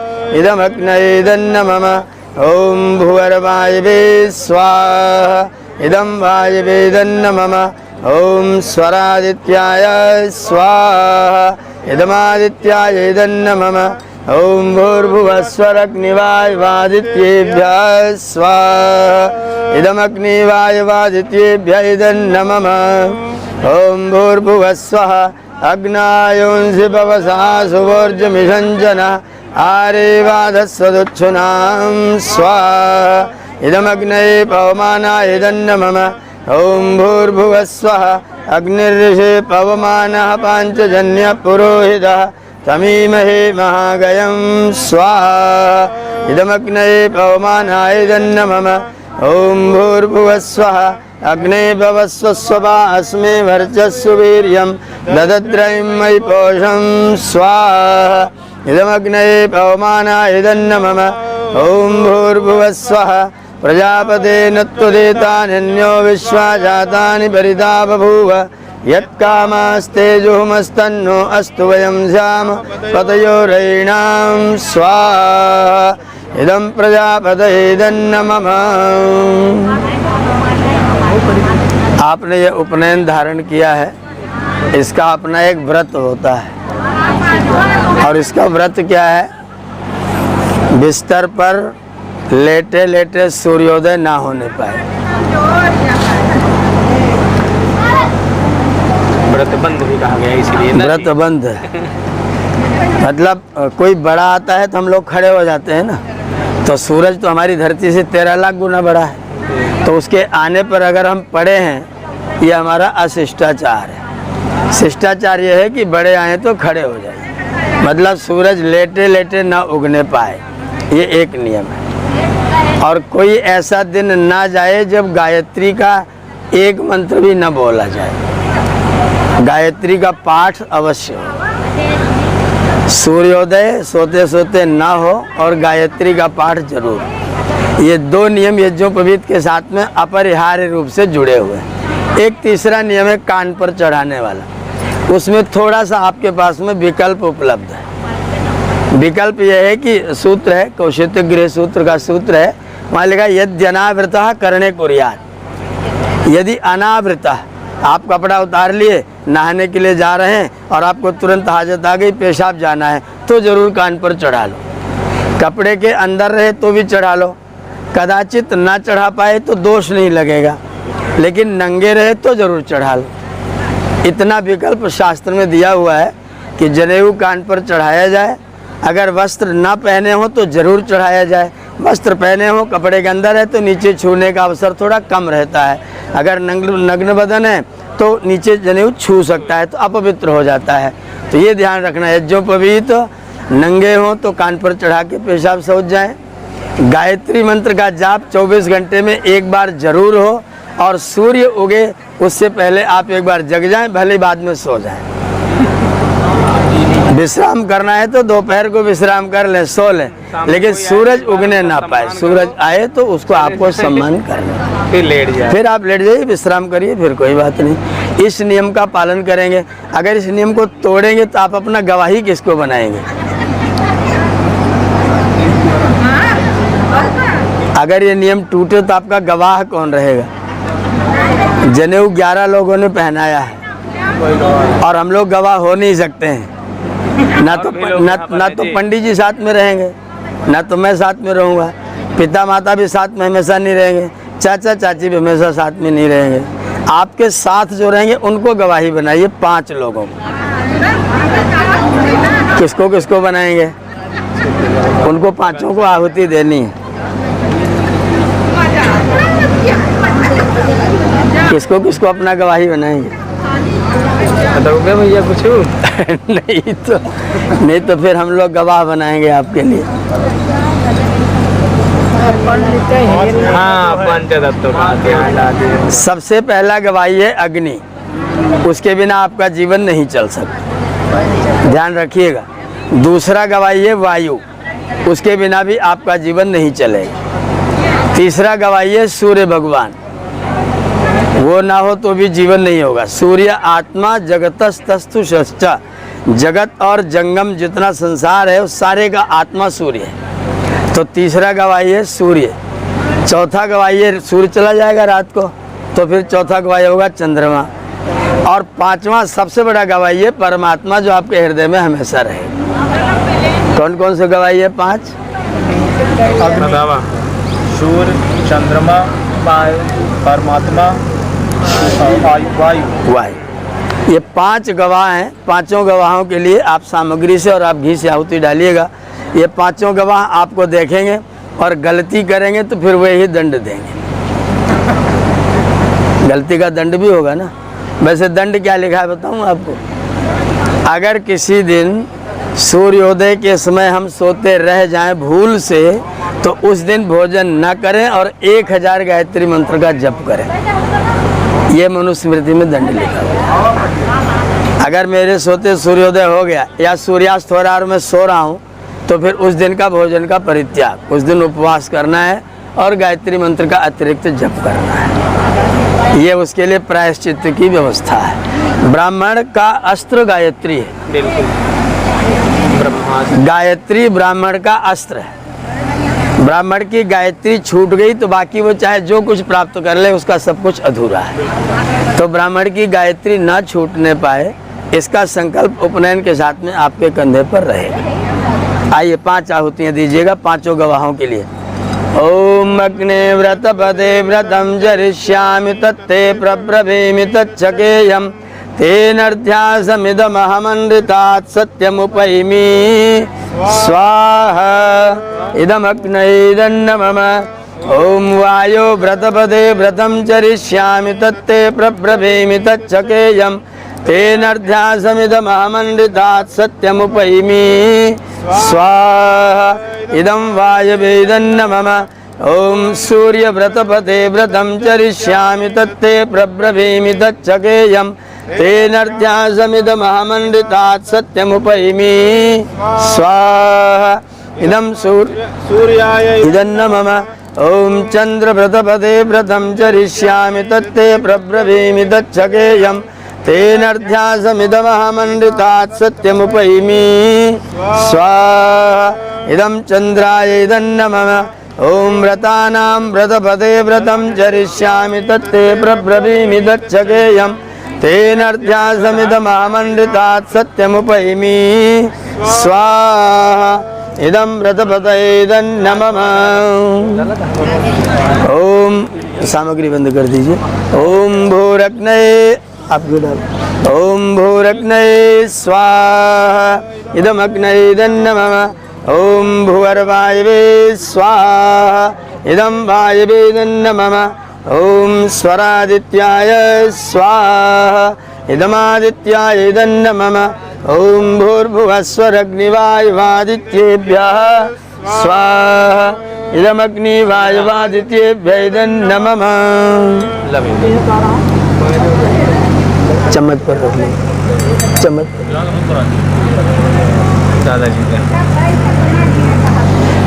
Speaker 1: इदमग्नये दन्न मम ओम भुवर्वायवे स्वाहा इदं वायवे दन्न मम ओम स्वरादित्याय स्वाहा इदमादित्याय दन्न मम ओम भूर्भुवस्वरग्निवायुवादित्येभ्यः स्वाहा इदमग्निवायुवादित्येभ्यः दन्न मम ओम भूर्भुवस्वः अग्नायोंसि पवसा सुवोर्जमिषञ्जना आरेवाधस्वदुच्छुनां स्वाहा इदमग्नये पवमानाय दन्न मम ओम भूर्भुवस्वः अग्निर्ऋषे पवमानः पाञ्चजन्यः पुरोहितः तमीमहे महागयं स्वाहा इदमग्नये पवमानाय दन्न मम ओम भूर्भुवस्वः अग्ने भवस्व स्वभा अस्मे वर्चस्व वीर्यं ददद्रयं मयि पोषं स्वाहा इदमग्ने पवमानाय इदन्न मम ॐ भूर्भुवस्वः प्रजापते न त्वदेतान्यो विश्वा जातानि परिता बभूव यत्कामस्तेजोमस्तन्नो अस्तु वयं स्याम पतयोरयिणां स्वाहा इदं प्रजापतये इदन्न मम। आपने ये उपनयन धारण किया है, इसका अपना एक व्रत होता है और इसका व्रत क्या है? बिस्तर पर लेटे लेटे सूर्योदय ना होने पाए।
Speaker 3: व्रत बंद भी कहा गया इसलिए ना।
Speaker 1: व्रत बंद है मतलब कोई बड़ा आता है तो हम लोग खड़े हो जाते हैं ना, तो सूरज तो हमारी धरती से 13 लाख गुना बड़ा है, तो उसके आने पर अगर हम पड़े हैं, ये हमारा अशिष्टाचार है। शिष्टाचार ये है कि बड़े आए तो खड़े हो जाए, मतलब सूरज लेटे लेटे ना उगने पाए, ये एक नियम है। और कोई ऐसा दिन ना जाए जब गायत्री का एक मंत्र भी न बोला जाए। गायत्री का पाठ अवश्य हो, सूर्योदय सोते सोते ना हो और गायत्री का पाठ जरूर। ये दो नियम यज्ञोपवीत के साथ में अपरिहार्य रूप से जुड़े हुए हैं। एक तीसरा नियम है कान पर चढ़ाने वाला, उसमें थोड़ा सा आपके पास में विकल्प उपलब्ध है। विकल्प यह है कि सूत्र है, कौशित्य गृह सूत्र का सूत्र है, वहाँ लिखा यदि अनावृतः करणे कुर्यात्। यदि अनावृतः, आप कपड़ा उतार लिए, नहाने के लिए जा रहे हैं और आपको तुरंत हाजत आ गई, पेशाब जाना है, तो जरूर कान पर चढ़ा लो। कपड़े के अंदर रहे तो भी चढ़ा लो, कदाचित ना चढ़ा पाए तो दोष नहीं लगेगा, लेकिन नंगे रहे तो जरूर चढ़ा लो। इतना विकल्प शास्त्र में दिया हुआ है कि जनेऊ कान पर चढ़ाया जाए। अगर वस्त्र ना पहने हो तो जरूर चढ़ाया जाए, वस्त्र पहने हो कपड़े के अंदर है तो नीचे छूने का अवसर थोड़ा कम रहता है। अगर नग्न बदन है तो नीचे जनेऊ छू सकता है तो अपवित्र हो जाता है। तो ये ध्यान रखना है, यज्ञोपवीत नंगे हो तो कान पर चढ़ा के पेशाब सोच जाए। गायत्री मंत्र का जाप 24 घंटे में एक बार जरूर हो, और सूर्य उगे उससे पहले आप एक बार जग जाएं, भले बाद में सो जाएं। विश्राम करना है तो दोपहर को विश्राम कर लें, सो लें, लेकिन सूरज उगने ना पाए। सूरज आए तो उसको आपको सम्मान करना,
Speaker 3: फिर लेट जाए,
Speaker 1: फिर आप लेट जाइए, विश्राम करिए, फिर कोई बात नहीं। इस नियम का पालन करेंगे। अगर इस नियम को तोड़ेंगे तो आप अपना गवाही किसको बनाएंगे? अगर ये नियम टूटे तो आपका गवाह कौन रहेगा? जनेऊ 11 लोगों ने पहनाया है और हम लोग गवाह हो नहीं सकते हैं। ना तो पंडित जी साथ में रहेंगे, ना तो मैं साथ में रहूँगा, पिता माता भी साथ में हमेशा नहीं रहेंगे, चाचा चाची भी हमेशा साथ में नहीं रहेंगे। आपके साथ जो रहेंगे उनको गवाही बनाइए, 5 लोगों को। किसको किसको बनाएंगे? उनको 5 को आहुति देनी है। किसको किसको अपना गवाही बनाएंगे?
Speaker 3: बताओगे भैया कुछ?
Speaker 1: नहीं तो फिर हम लोग गवाह बनाएंगे आपके लिए।
Speaker 3: हाँ, पंचतत्व का ध्यान डालिए।
Speaker 1: सबसे पहला गवाही है अग्नि, उसके बिना आपका जीवन नहीं चल सकता, ध्यान रखिएगा। दूसरा गवाही है वायु, उसके बिना भी आपका जीवन नहीं चलेगा। तीसरा गवाही है सूर्य भगवान, वो ना हो तो भी जीवन नहीं होगा। सूर्य आत्मा जगतस्तस्तु षष्ठा, जगत और जंगम जितना संसार है उस सारे का आत्मा सूर्य है। तो तीसरा गवाही है सूर्य। चौथा गवाही है सूर्य चला जाएगा रात को, तो फिर चौथा गवाही होगा चंद्रमा। और 5वां सबसे बड़ा गवाही है परमात्मा, जो आपके हृदय में हमेशा रहेगा। कौन कौन से गवाही है? 5
Speaker 2: सूर्य, चंद्रमा, परमात्मा,
Speaker 1: वायु। ये 5 गवाह हैं। 5 गवाहों के लिए आप सामग्री से और आप घी से आहुति डालिएगा। ये 5 गवाह आपको देखेंगे और गलती करेंगे तो फिर वही दंड देंगे। गलती का दंड भी होगा ना। वैसे दंड क्या लिखा है बताऊं आपको? अगर किसी दिन सूर्योदय के समय हम सोते रह जाएं भूल से, तो उस दिन भोजन न करें और 1000 गायत्री मंत्र का जप करें। ये मनुस्मृति में दंड लिखा हुआ है। अगर मेरे सोते सूर्योदय हो गया या सूर्यास्त हो रहा और मैं सो रहा हूँ तो फिर उस दिन का भोजन का परित्याग, उस दिन उपवास करना है और गायत्री मंत्र का अतिरिक्त जप करना है। ये उसके लिए प्रायश्चित्त की व्यवस्था है। ब्राह्मण का अस्त्र गायत्री है। गायत्री ब्राह्मण का अस्त्र है। ब्राह्मण की गायत्री छूट गई तो बाकी वो चाहे जो कुछ प्राप्त कर ले उसका सब कुछ अधूरा है। तो ब्राह्मण की गायत्री ना छूटने पाए इसका संकल्प उपनयन के साथ में आपके कंधे पर रहे। आइए 5 आहुतियाँ दीजिएगा 5 गवाहों के लिए। ओम अग्ने व्रत पदे व्रतम जरिष्यामि तत्ते प्रब्रवीमि तच्छकेयम् तेनर्ध्यासमिदमहमनृतात् सत्यमुपैमि स्वाहा इदमग्नैदन्न मम। ओम वायो व्रतपदे व्रतं चरिष्यामि तत्ते प्रब्रवीमि तच्छकेयम् तेनर्ध्यासमिदमहमनृतात् सत्यमुपैमि स्वाहा इदं वायवेदन्न मम। ओम सूर्य व्रतपदे व्रतं चरिष्यामि तत्ते प्रब्रवीमि तच्छकेयम् तेनर्ध्यासमिदमहमनृतात् सत्यमुपैमि स्वाहा इदं सूर्याय इदन्न मम। ओम चंद्र व्रतपदे व्रतं चरिष्यामि तत्ते प्रब्रवीमि तच्छकेयम् तेनर्ध्यासमिदमहमनृतात् सत्यमुपैमि स्वाहा इदं चंद्राय इदन्न मम। ओम व्रतानां व्रतपदे व्रतं चरिष्यामि तत्ते प्रब्रवीमि तच्छकेयम् तेनर्ध्यासमिदमहमनृतात् सत्यमुपैमि स्वाहा इदं व्रतपदये इदन्न मम। ओम सामग्री बंद कर दीजिए। ओम भूरग्नये आप ओम भूरग्नये स्वाहा इदमग्नये इदन्न मम। ओम भुवर्वायवे स्वाहा इदं वायवे इदन्न मम। ओम स्वरादित्याय स्वाहा इदमादित्याय इदन्न मम। ओम भूर्भुवस्वरग्निवायुवादित्येभ्यः स्वाहा इदमग्निवायुवादित्येभ्यः इदन्न मम। चम्मच पर रख लीजिए। चम्मच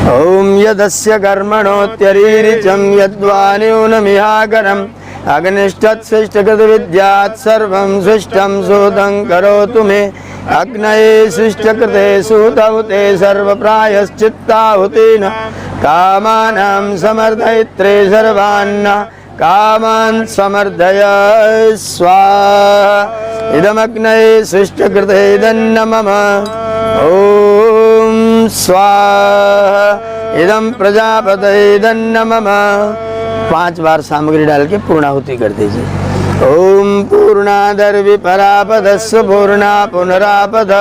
Speaker 1: ओम यदस्य कर्मणोत्यरीरिचं यद्वान्यूनमिहाकरम् अग्निष्ठत्सृष्टकृतविद्यात् सर्वं सृष्टं सूतं करोतु मे। अग्नये सृष्टकृते सूतहुते सर्वप्रायश्चित्ताहुतेन कामानां समर्दयित्रे सर्वान्न कामान् समर्दय स्वाहा इदमग्नये सृष्टकृते इदन्न मम। ओम स्वाहा इदं प्रजापतये इदन्न मम। 5 बार सामग्री डाल के पूर्णाहुति कर दीजिए। ओम पूर्णादर्विपरापदस्व पूर्णा पुनरापद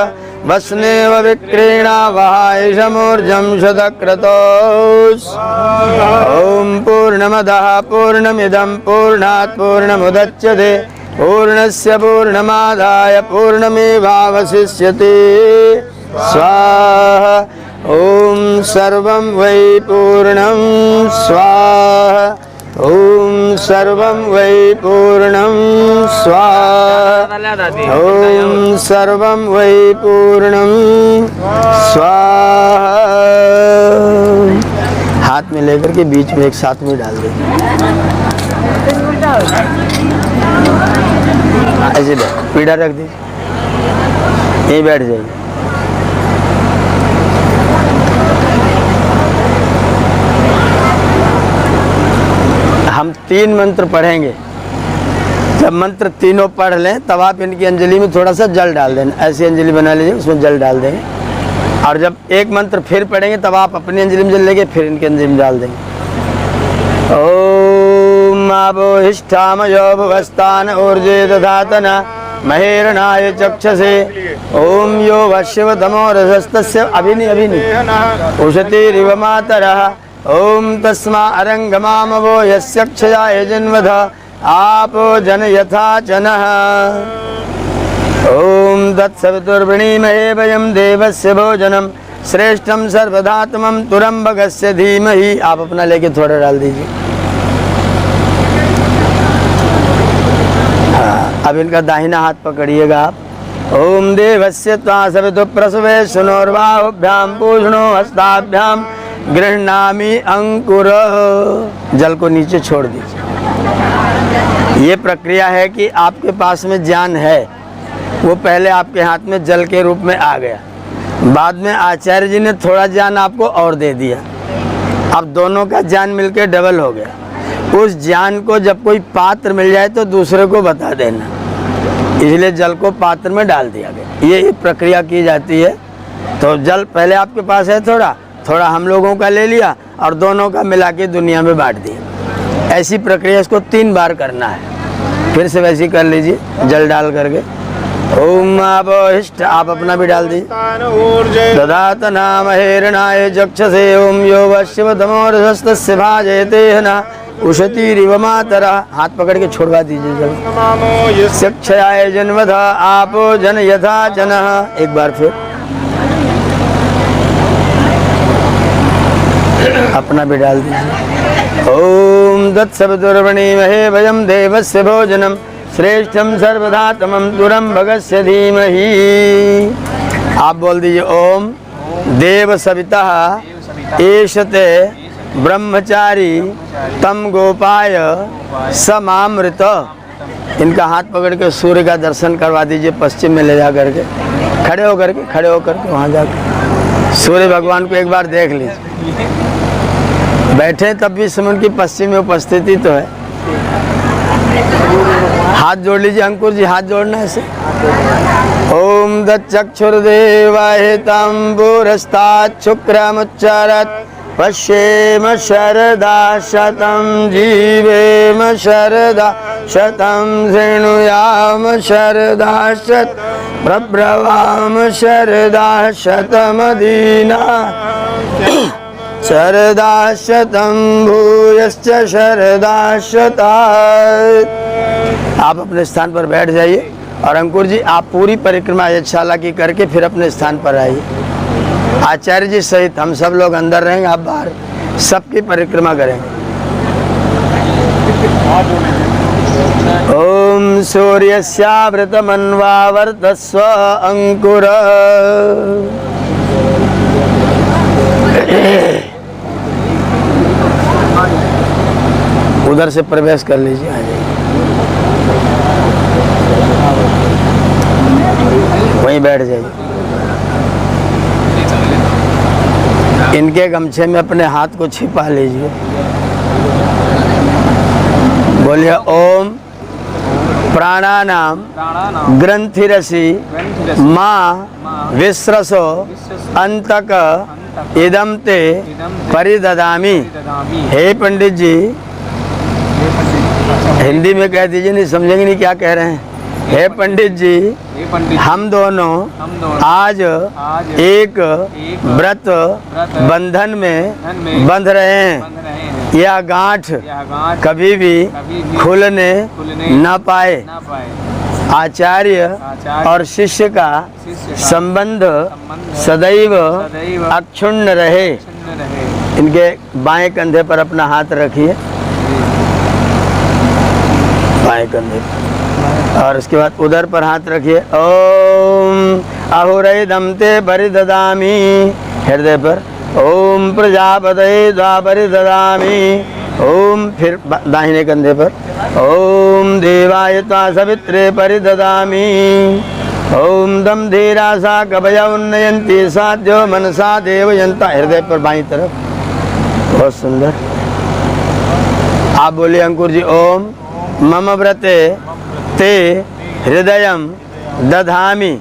Speaker 1: वस्नेव विक्रीणा वहायशमूर्जं शतक्रतोस्। ओम पूर्णमदः पूर्णमिदं पूर्णात् पूर्णमुदच्यते पूर्णस्य पूर्णमादाय पूर्णमेवावशिष्यते स्वाहा। ओम सर्वं वै पूर्णं स्वाहा। ओम सर्वं वै पूर्णं स्वाहा। ओम सर्वं वै पूर्णं स्वाहा। हाथ में लेकर के बीच में एक साथ में डाल देंगे। ऐसे पीढ़ा रख दीजिए, यहीं बैठ जाइए। हम 3 मंत्र पढ़ेंगे। जब मंत्र तीनों पढ़ लें तब आप इनकी अंजलि में थोड़ा सा जल डाल देना। ऐसी अंजलि बना लीजिए, उसमें जल डाल देंगे। और जब एक मंत्र फिर पढ़ेंगे तब आप अपनी अंजलि में जल लेंगे, फिर इनकी अंजलि में डाल देंगे। ओम आबोहिष्ठामयो भुवस्तान ऊर्जे दधातन महेरणाय चक्षसे। ओम यो वश्यवतमो रसस्तस्य अभिनि उषतिरिव मातरः। ओम तस्मा अरंगमामवो यस्य क्षयाय जन्मध आपो जन यथा जनः। ओम तत्सवितुर्वृणीमहे वयं देवस्य भोजनं श्रेष्ठं सर्वधात्मं तुरंबकस्य धीमहि। आप अपना लेके थोड़ा डाल दीजिए। अब इनका दाहिना हाथ पकड़िएगा आप। ओम देवस्य त्वा सवितु प्रसवे सुनोर्बाहुभ्याम पूषणो हस्ताभ्याम गृह्णामि अंकुर। जल को नीचे छोड़ दीजिए। ये प्रक्रिया है कि आपके पास में ज्ञान है, वो पहले आपके हाथ में जल के रूप में आ गया, बाद में आचार्य जी ने थोड़ा ज्ञान आपको और दे दिया, अब दोनों का ज्ञान मिलके डबल हो गया। उस ज्ञान को जब कोई पात्र मिल जाए तो दूसरे को बता देना, इसलिए जल को पात्र में डाल दिया गया। ये प्रक्रिया की जाती है। तो जल पहले आपके पास है, थोड़ा थोड़ा हम लोगों का ले लिया और दोनों का मिला के दुनिया में बांट दिया। ऐसी प्रक्रिया इसको 3 बार करना है। फिर से वैसी कर लीजिए जल डाल करके। ओम अवहिष्ठ, आप अपना भी डाल दीजिए। ददात नाम हेरणाय चक्षसे ओम यो वश्यवतमोरस्तस्य भाजयते न उषतीरिव मातरा। हाथ पकड़ के छोड़वा दीजिए जल। शिक्षाय जन्मधा आपो जन यथा जनः। एक बार फिर अपना भी डाल दीजिए। ओम दत्सवितुर्वणीमहे वयं देवस्य भोजनम श्रेष्ठम सर्वधातमं तुरं भगस्य धीमहि। आप बोल दीजिए ओम देव सवितः एषते ब्रह्मचारी तम गोपाय समामृत। इनका हाथ पकड़ के सूर्य का दर्शन करवा दीजिए, पश्चिम में ले जा करके। खड़े होकर के वहाँ जाकर सूर्य भगवान को एक बार देख लीजिए। बैठे तब भी समय उनकी पश्चिम में उपस्थिति तो है। हाथ जोड़ लीजिए अंकुर जी, हाथ जोड़ना है ऐसे। ओम दच्चक्षुर्देवाय तंबुरस्तात् शुक्रमुच्चरत् पश्येम शरदा शतं जीवेम शरदा शतं शृणुयाम शरदा शत प्रब्रवाम शरदा शतमदीना शरदा शतं भूयश्च शरदा शतात्। आप अपने स्थान पर बैठ जाइए और अंकुर जी आप पूरी परिक्रमा यज्ञशाला की करके फिर अपने स्थान पर आइए। आचार्य जी सहित हम सब लोग अंदर रहेंगे, आप बाहर सबकी परिक्रमा करेंगे। ओम सूर्यस्यावृतमन्वावर्तस्व अंकुर। उधर से प्रवेश कर लीजिए, आ जाइए। वहीं बैठ जाइए। इनके गमछे में अपने हाथ को छिपा लीजिए। बोलिए ओम प्राणानाम ग्रंथिरसि माँ विश्रसो अंतक इदम ते परिददामी। हे पंडित जी, हिंदी में कह दीजिए, नहीं समझेंगे नहीं क्या कह रहे हैं। हे पंडित जी, हम दोनों आज एक व्रत बंधन में बंध रहे हैं। यह गांठ कभी भी खुलने न पाए। आचार्य और शिष्य का संबंध सदैव अक्षुण्ण रहे। इनके बाएं कंधे पर अपना हाथ रखिए, बाएं कंधे पर, और उसके बाद उधर पर हाथ रखिए। ओम अहुरैदम ते परिददामि, हृदय पर। ओम प्रजापतये द्वा परिददामि। ओम फिर दाहिने कंधे पर। ओम देवाय त्वा सवित्रे परिददामि। ओम दम धीरासा कवया उन्नयन्ति साध्यो मनसा देवयन्ता। हृदय पर बाईं तरफ। बहुत सुंदर। आप बोलिए अंकुर जी ओम मम व्रते ते हृदयम दधामि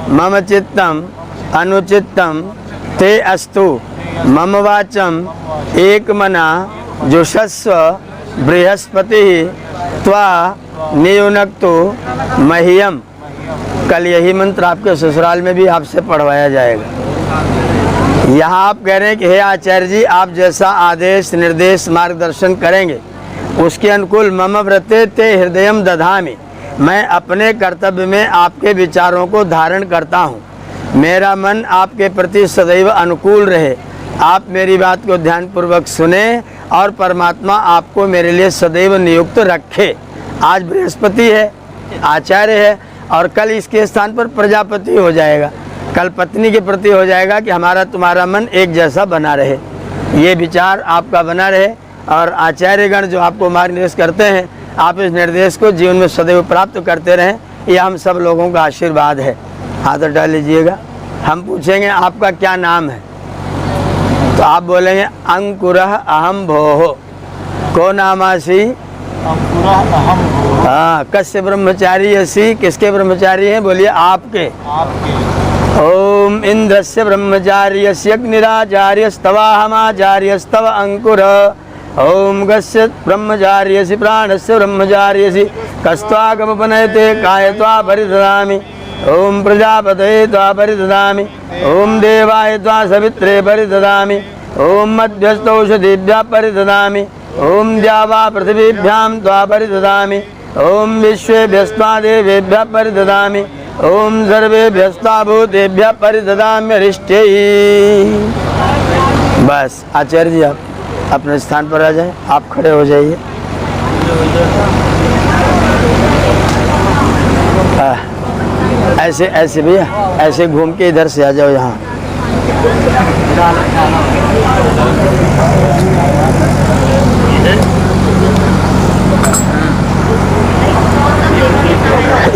Speaker 1: मम चित्तम अनुचित्तम ते अस्तु मम वाचम एकमना जुषस्व बृहस्पति त्वा नियुनक्तु मह्यम। कल यही मंत्र आपके ससुराल में भी आपसे पढ़वाया जाएगा। यहाँ आप कह रहे हैं कि हे आचार्य जी, आप जैसा आदेश निर्देश मार्गदर्शन करेंगे उसके अनुकूल मम व्रते ते हृदयम दधामि। मैं अपने कर्तव्य में आपके विचारों को धारण करता हूँ। मेरा मन आपके प्रति सदैव अनुकूल रहे। आप मेरी बात को ध्यानपूर्वक सुने और परमात्मा आपको मेरे लिए सदैव नियुक्त रखे। आज बृहस्पति है, आचार्य है और कल इसके स्थान पर प्रजापति हो जाएगा। कल पत्नी के प्रति हो जाएगा कि हमारा तुम्हारा मन एक जैसा बना रहे, ये विचार आपका बना रहे। और आचार्यगण जो आपको मार्गनिर्देश करते हैं, आप इस निर्देश को जीवन में सदैव प्राप्त करते रहें, यह हम सब लोगों का आशीर्वाद है। हाथ हटा लीजिएगा। हम पूछेंगे आपका क्या नाम है, तो आप बोलेंगे अंकुरः अहम भोः। को नामासी?
Speaker 3: अंकुरः अहम भोः।
Speaker 1: हाँ। कस्य ब्रह्मचारी असि? किसके ब्रह्मचारी हैं? बोलिए आपके। ओम इंद्रस्य ब्रह्मचार्यस्य अग्निराचार्यस्तवाहमाचार्यस्तव अंकुर। ओम गस्य ब्रह्मचार्यसि प्राणस्य ब्रह्मचार्यसि कस्त्वागमपनयते कायत्वा परिददामि। ओम प्रजापतये त्वा परिददामि। ओम देवाय त्वा सवित्रे परिददामि। ओम मध्यस्थौषधीभ्यः परिददामि। ओम द्यावा पृथिवीभ्यां त्वा परिददामि। ओम विश्वेभ्यस्त्वा देवेभ्यः परिददामि। ओम सर्वेभ्यस्त्वा भूतेभ्यः परिददाम्यरिष्टै। बस आचार्य जी आप अपने स्थान पर आ जाएं। आप खड़े हो जाइए। ऐसे ऐसे भैया, ऐसे घूम के इधर से आ जाओ यहाँ।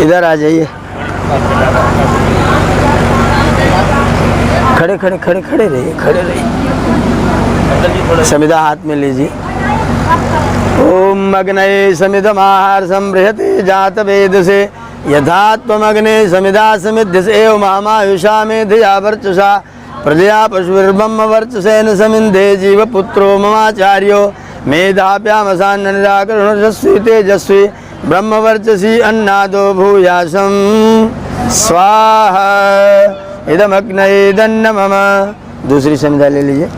Speaker 1: इधर आ जाइए। खड़े खड़े खड़े खड़े रहिए, खड़े रहिए। समिधा हाथ में लीजिए। ओम अग्नये समिधमाहार संबृहते जात वेद से यथा त्वमग्ने समिधा समिध्यसे एव महामायुषा मेधया वर्चसा प्रजया पशुर्ब्रह्म वर्चसेन समिन्धे जीवपुत्रो ममाचार्यो मेधाभ्यामसान्न निराकरुणस्वी तेजस्वी ब्रह्मवर्चसी अन्नादो भूयासं स्वाहा इदमग्नये दन्न मम। दूसरी समिधा ले लीजिए।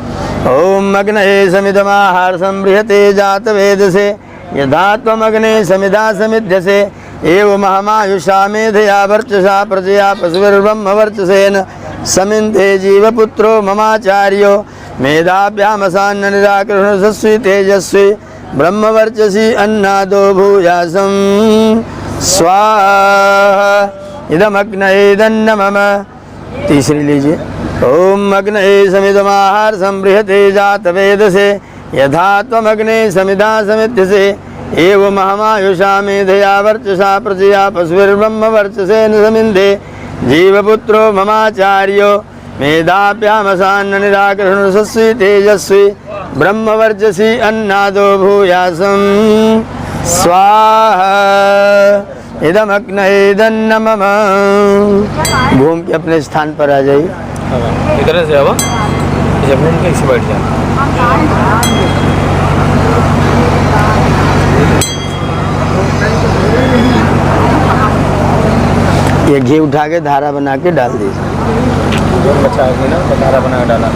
Speaker 1: ओम अग्नये समिधमाहार संबृहते जात वेद से यथा त्वमग्ने समिधा समिध्यसे एव महामायुषा मेधया वर्चसा प्रजया पशुर्ब्रह्म वर्चसेन समिन्धे जीवपुत्रो ममाचार्यो मेधाभ्यामसान्न निराकरुणस्वी तेजस्वी ब्रह्मवर्चसी अन्नादो भूयासं स्वाहा इदमग्नये दन्न मम। तीसरी लीजिए। ओम अग्नये समिधमाहार संबृहते जात वेदसे यथा त्वमग्ने समिधा समिध्यसे एव महामायुषा मेधया वर्चसा प्रजया पशुर्ब्रह्म वर्चसेन समिन्धे जीवपुत्रो ममाचार्यो मेधाभ्यामसान्न निराकरुणस्वी तेजस्वी ब्रह्मवर्चसी अन्नादो भूयासं स्वाहा इदमग्नये दन्न मम। घूम के अपने स्थान पर आ जाइए।
Speaker 3: इधर से अब घूम के इसे बैठ जाए।
Speaker 1: ये घी उठा के धारा बना के डाल दीजिए।
Speaker 3: धारा बना के डाला।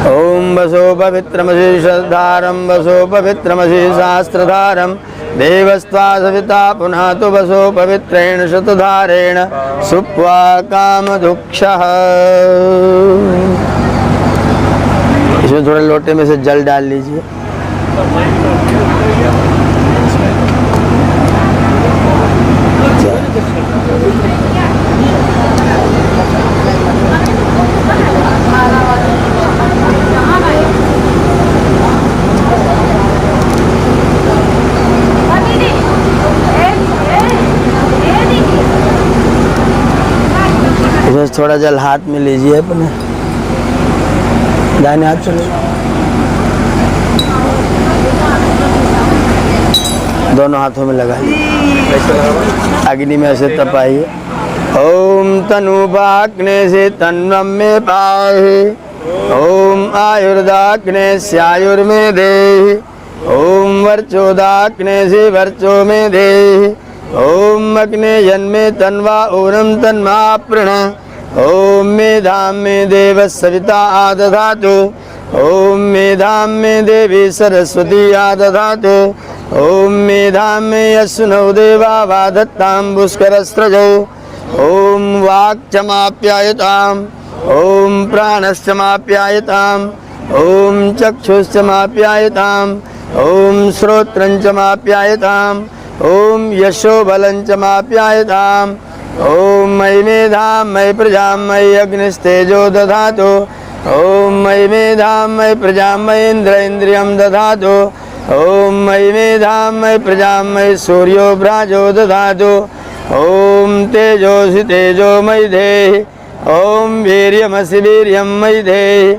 Speaker 1: ओम वसो पवित्रमसि श्रद्धारं वसो पवित्रमसि शास्त्रधारं देवस्त्वा सविता पुनः तो वसो पवित्रेण शतधारेण सुप्वा कामदुक्षः। इसमें थोड़ा लोटे में से जल डाल लीजिए। थोड़ा जल हाथ में लीजिए, अपने दाहिने हाथ से दोनों हाथों में लगाइए। अग्नि में ऐसे तपाइए। ओम तनुपाग्ने से तन्वम में पाहि। ओम आयुर्दाग्ने स्यायुर्मे देहि। ओम वर्चोदाग्ने से वर्चो में देहि। ओम अग्ने जन्मे तन्वा ओरम तन्मा प्रण। ओम मेधाम में देव सविता आदधातु। ओम मेधाम में देवी सरस्वती आदधातु। ओम मेधाम में यस्सुनौ देवा वाधत्तां पुष्करस्त्रजौ। ओम वाक्चमाप्यायताम्। ओम प्राणश्चमाप्यायताम्। ओम चक्षुश्चमाप्यायताम्। ओम श्रोत्रं च माप्यायताम् ओम यशो बलं च माप्यायताम् ओम मयि मेधां मयि प्रजां मयि अग्निस्तेजो दधातु ओम मयि मेधां मयि प्रजां मयि इन्द्र इन्द्रियं दधातु ओम मयि मेधां मयि प्रजां मयि सूर्यो भ्राजो दधातु ओम तेजोसि तेजो मयि देहि ओम वीर्यमसि वीर्यं मयि देहि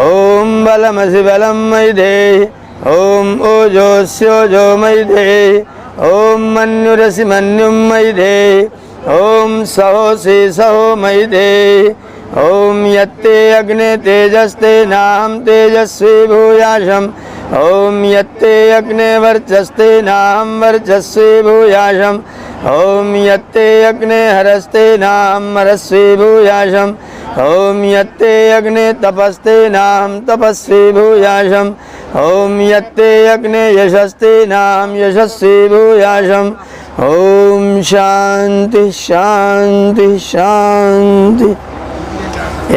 Speaker 1: ओम बलमसि बलं मयि देहि ओम ओजोस्योजो मयि देहि ओम मन्युरसि मन्युं मयि देहि ओम सहोसि सहो मयि देहि ओम यत्ते अग्ने तेजस्ते नाहं तेजस्वी भूयाशम् ओम यत्ते अग्ने वर्चस्ते नाहं वर्चस्वी भूयाशम् ओम यत्ते अग्ने हरस्ते नाहं हरस्वी भूयाशम् ओम यत्ते अग्ने तपस्ते नाहं तपस्वी भूयाशम् ओम यत्ते अग्ने यशस्ते नाहं यशस्वी भूयाशम् ओम शांति शांति शांति।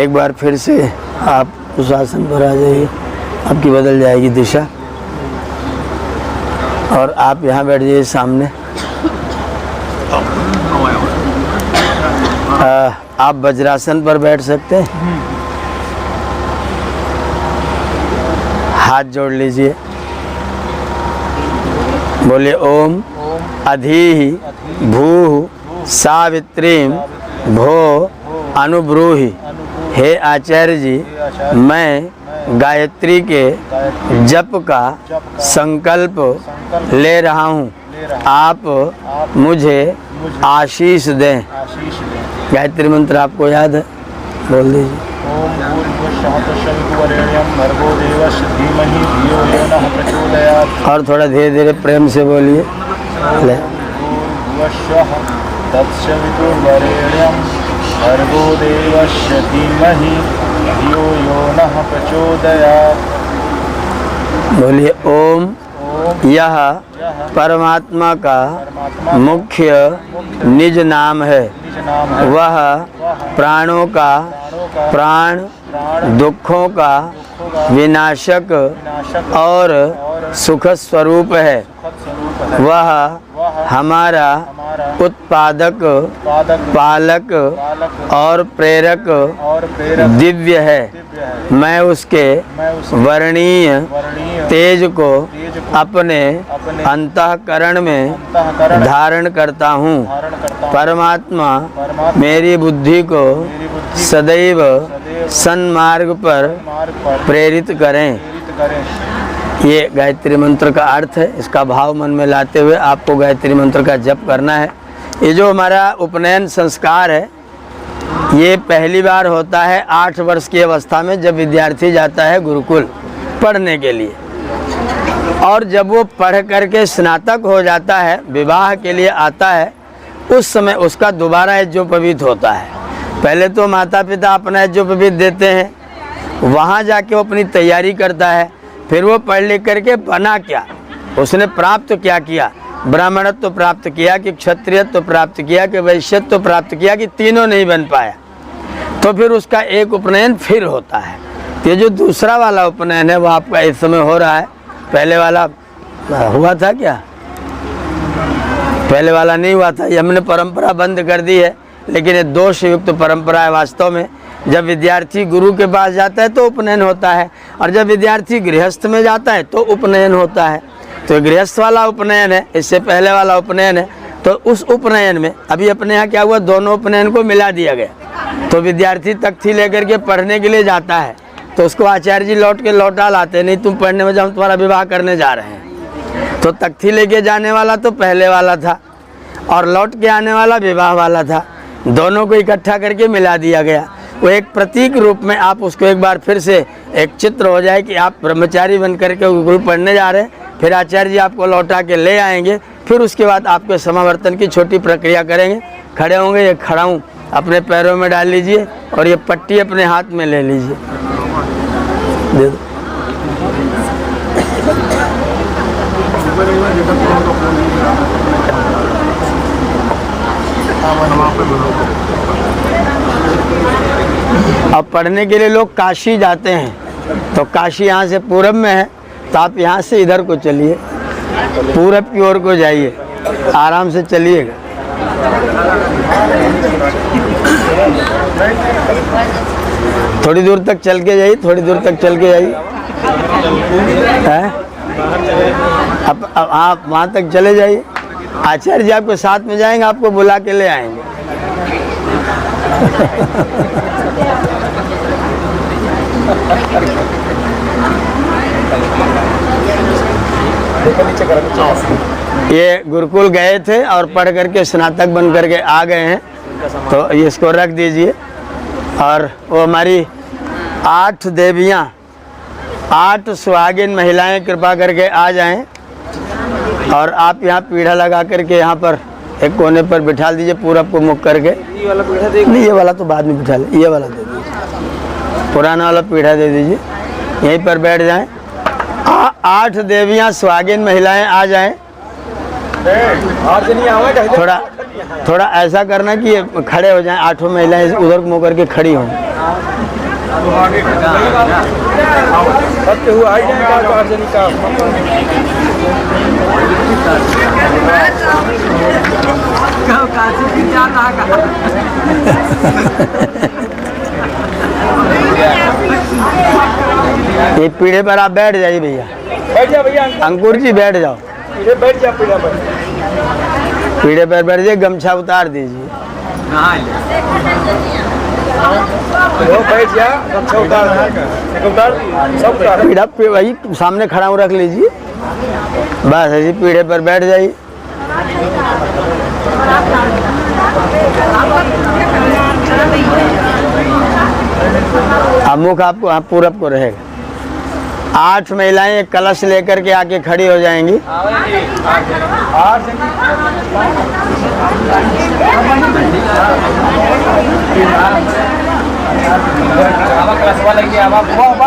Speaker 1: एक बार फिर से आप उस आसन पर आ जाइए, आपकी बदल जाएगी दिशा। और आप यहाँ बैठ जाइए सामने। आप वज्रासन पर बैठ सकते हैं। हाथ जोड़ लीजिए, बोलिए ओम अधीहि भूः सावित्रीं भो अनुब्रूहि। हे आचार्य जी, मैं गायत्री के जप का संकल्प ले रहा हूँ, आप मुझे आशीष दें। गायत्री मंत्र आपको याद है, बोल दीजिए।
Speaker 2: ओम भूर्भुवस्सुवरेण्यं भर्गो देवस्य धीमहि धियो यो नः प्रचोदयात्।
Speaker 1: और थोड़ा धीरे धीरे प्रेम से बोलिए।
Speaker 2: भूर्भुवस्सुः तत्सवितुर्वरेण्यं भर्गो देवस्य धीमहि धियो यो नः प्रचोदयात्।
Speaker 1: बोलिए ओम यह परमात्मा का मुख्य निज नाम है, वह प्राणों का प्राण, दुखों का विनाशक और सुख स्वरूप है। वह हमारा उत्पादक, पालक और प्रेरक दिव्य है। मैं उसके वर्णीय तेज को अपने अंतःकरण में धारण करता हूँ। परमात्मा मेरी बुद्धि को सदैव सन्मार्ग पर प्रेरित करें। ये गायत्री मंत्र का अर्थ है। इसका भाव मन में लाते हुए आपको गायत्री मंत्र का जप करना है। ये जो हमारा उपनयन संस्कार है, ये पहली बार होता है 8 वर्ष की अवस्था में, जब विद्यार्थी जाता है गुरुकुल पढ़ने के लिए। और जब वो पढ़ करके स्नातक हो जाता है, विवाह के लिए आता है, उस समय उसका दोबारा यज्ञोपवीत होता है। पहले तो माता पिता अपना यज्ञोपवीत देते हैं, वहाँ जाके वो अपनी तैयारी करता है। फिर वो पढ़ लिख करके बना क्या, उसने प्राप्त क्या किया, ब्राह्मणत्व तो प्राप्त किया कि क्षत्रियत्व तो प्राप्त किया कि वैश्यत्व तो प्राप्त किया कि तीनों नहीं बन पाया, तो फिर उसका एक उपनयन फिर होता है। ये जो दूसरा वाला उपनयन है वो आपका इस समय हो रहा है। पहले वाला हुआ था क्या? पहले वाला नहीं हुआ था, ये हमने परंपरा बंद कर दी है। लेकिन ये दोष युक्त परंपरा है वास्तव में। जब विद्यार्थी गुरु के पास जाता है तो उपनयन होता है, और जब विद्यार्थी गृहस्थ में जाता है तो उपनयन होता है। तो गृहस्थ वाला उपनयन है, इससे पहले वाला उपनयन है। तो उस उपनयन में अभी अपने यहाँ क्या हुआ, दोनों उपनयन को मिला दिया गया। तो विद्यार्थी तख्ती लेकर के पढ़ने के लिए जाता है, तो उसको आचार्य जी लौट के लौटा लाते, नहीं तुम पढ़ने में जाओ, हम तुम्हारा विवाह करने जा रहे हैं। तो तख्ती लेके जाने वाला तो पहले वाला था, और लौट के आने वाला विवाह वाला था। दोनों को इकट्ठा करके मिला दिया गया। वो एक प्रतीक रूप में आप उसको एक बार फिर से एक चित्र हो जाए कि आप ब्रह्मचारी बन करके गुरु पढ़ने जा रहे हैं, फिर आचार्य जी आपको लौटा के ले आएंगे। फिर उसके बाद आपके समावर्तन की छोटी प्रक्रिया करेंगे। खड़े होंगे, ये खड़ा हूँ अपने पैरों में डाल लीजिए, और ये पट्टी अपने हाथ में ले लीजिए, दे दो। अब पढ़ने के लिए लोग काशी जाते हैं, तो काशी यहाँ से पूरब में है, तो आप यहाँ से इधर को चलिए, पूरब की ओर को जाइए, आराम से चलिएगा। थोड़ी दूर तक चल के जाइए, थोड़ी दूर तक चल के जाइए। अब आप वहाँ तक चले जाइए। आचार्य जी आपको साथ में जाएंगे, आपको बुला के ले आएंगे। ये गुरुकुल गए थे और पढ़ करके स्नातक बन करके आ गए हैं, तो इसको रख दीजिए। और वो हमारी 8 देवियाँ, 8 सुहागिन महिलाएं कृपा करके आ जाएं। और आप यहाँ पीढ़ा लगा करके यहाँ पर एक कोने पर बिठा दीजिए, पूरब को मुख करके।
Speaker 3: ये वाला पीढ़ा देख,
Speaker 1: नहीं, ये वाला तो बाद में बिठा ले, ये वाला दे दीजिए, पुराना वाला पीढ़ा दे दीजिए, यहीं पर बैठ जाएं। 8 देवियाँ सुहागिन महिलाएं आ जाएं। थोड़ा ऐसा करना कि ये खड़े हो जाएं, 8 महिलाएं उधर मुँह करके खड़ी हों। ये पीढ़े पर आप बैठ जाइए भैया,
Speaker 2: बैठ जा भैया,
Speaker 1: अंकुर जी बैठ जाओ,
Speaker 2: बैठ जा पीढ़ा पर।
Speaker 1: पीढ़े पर बैठ जाइए, गमछा उतार दीजिए।
Speaker 2: बैठ जा, गमछा उतार, सब उतार।
Speaker 1: पीढ़ा पे वही सामने खड़ा हूँ, रख लीजिए, बस ऐसे पीढ़े पर बैठ जाइए। अब मुख आपको हाँ पूरब को रहेगा। 8 महिलाएं एक कलश लेकर के आके खड़ी हो जाएंगी।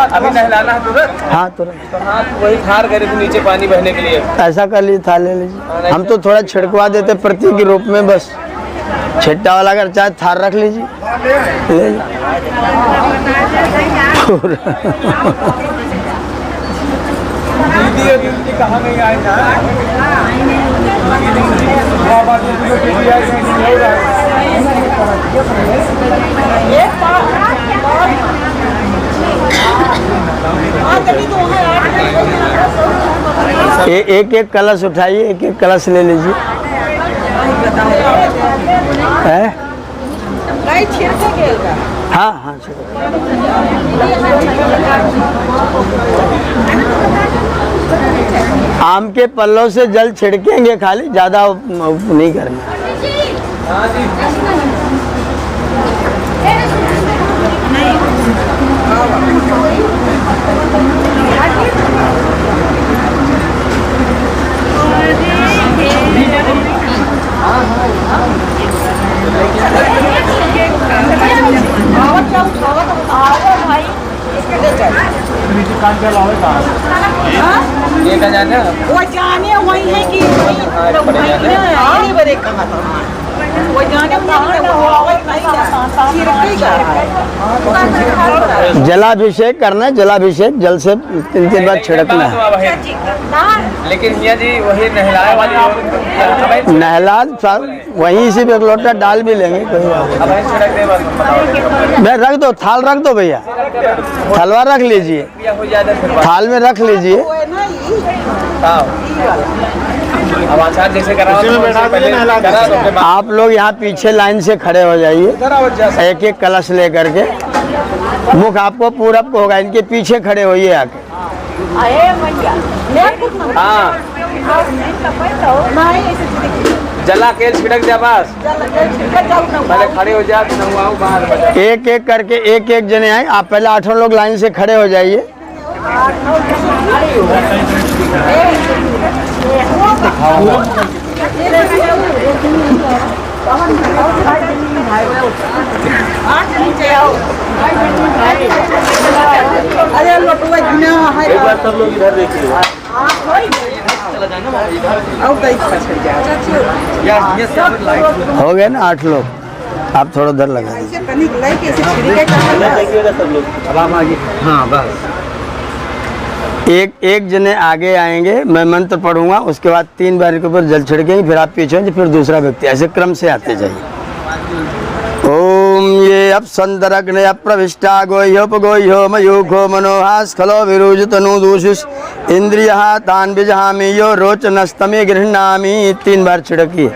Speaker 3: अभी नहलाना है तुरंत।
Speaker 1: हाँ तुरंत,
Speaker 3: तो हाथ वही खार करे थे नीचे पानी बहने के लिए।
Speaker 1: ऐसा कर लीजिए, थाल ले लीजिए। हम तो थोड़ा छिड़कवा देते प्रतीक के रूप में, बस छिट्टा वाला अगर चाहे थार रख लीजिए, ले लीजिए।
Speaker 2: दीदी कहाँ नहीं आए ना?
Speaker 1: एक एक कलश उठाइए, एक एक कलश ले लीजिए। है? हाँ हाँ आम के पल्लों से जल छिड़केंगे, खाली ज्यादा नहीं करना।
Speaker 3: ये का जाने
Speaker 4: वो जाने वही है कि वही बड़े कहा था वो जाने
Speaker 1: जलाभिषेक करना है, जलाभिषेक जल से 3 बार छिड़कना है।
Speaker 3: लेकिन मियाँ जी वही नहलाए वाली
Speaker 1: नहला वहीं से भी एक लोटा डाल भी लेंगे, कोई बात नहीं। मैं रख दो, थाल रख दो भैया, थलवा रख लीजिए, थाल में रख लीजिए।
Speaker 3: अब आचार्य जैसे करा
Speaker 1: आप लोग यहाँ पीछे लाइन से खड़े हो जाइए, एक एक कलश लेकर के। मुख आपको पूरब को होगा, इनके पीछे खड़े होइए आके।
Speaker 3: हाँ जला के छिड़क जा, बस पहले खड़े हो जा, बाहर
Speaker 1: एक एक करके एक एक जने आए। आप पहले 8 लोग लाइन से खड़े हो जाइए।
Speaker 4: अरे लोटवा
Speaker 2: एक बार सब लोग इधर देखिए।
Speaker 1: हो गए ना 8 लोग, आप थोड़ा उधर लगा दीजिए।
Speaker 2: देखिएगा सब लोग।
Speaker 3: अब हम आगे। हाँ बस
Speaker 1: एक जने आगे आएंगे, मैं मंत्र पढ़ूंगा, उसके बाद 3 बार के ऊपर जल छिड़केंगे, फिर आप पीछे होंगे, फिर दूसरा व्यक्ति, ऐसे क्रम से आते जाइए। ओम ये अपसंदरग्ने अप्रविष्टा गोह्योपगोह्यो मयूखो मनोहास खलो विरुज तनु दूषिष इंद्रियः तान बिजहामि यो रोचनस्तमे गृह्णामि। 3 बार छिड़किए,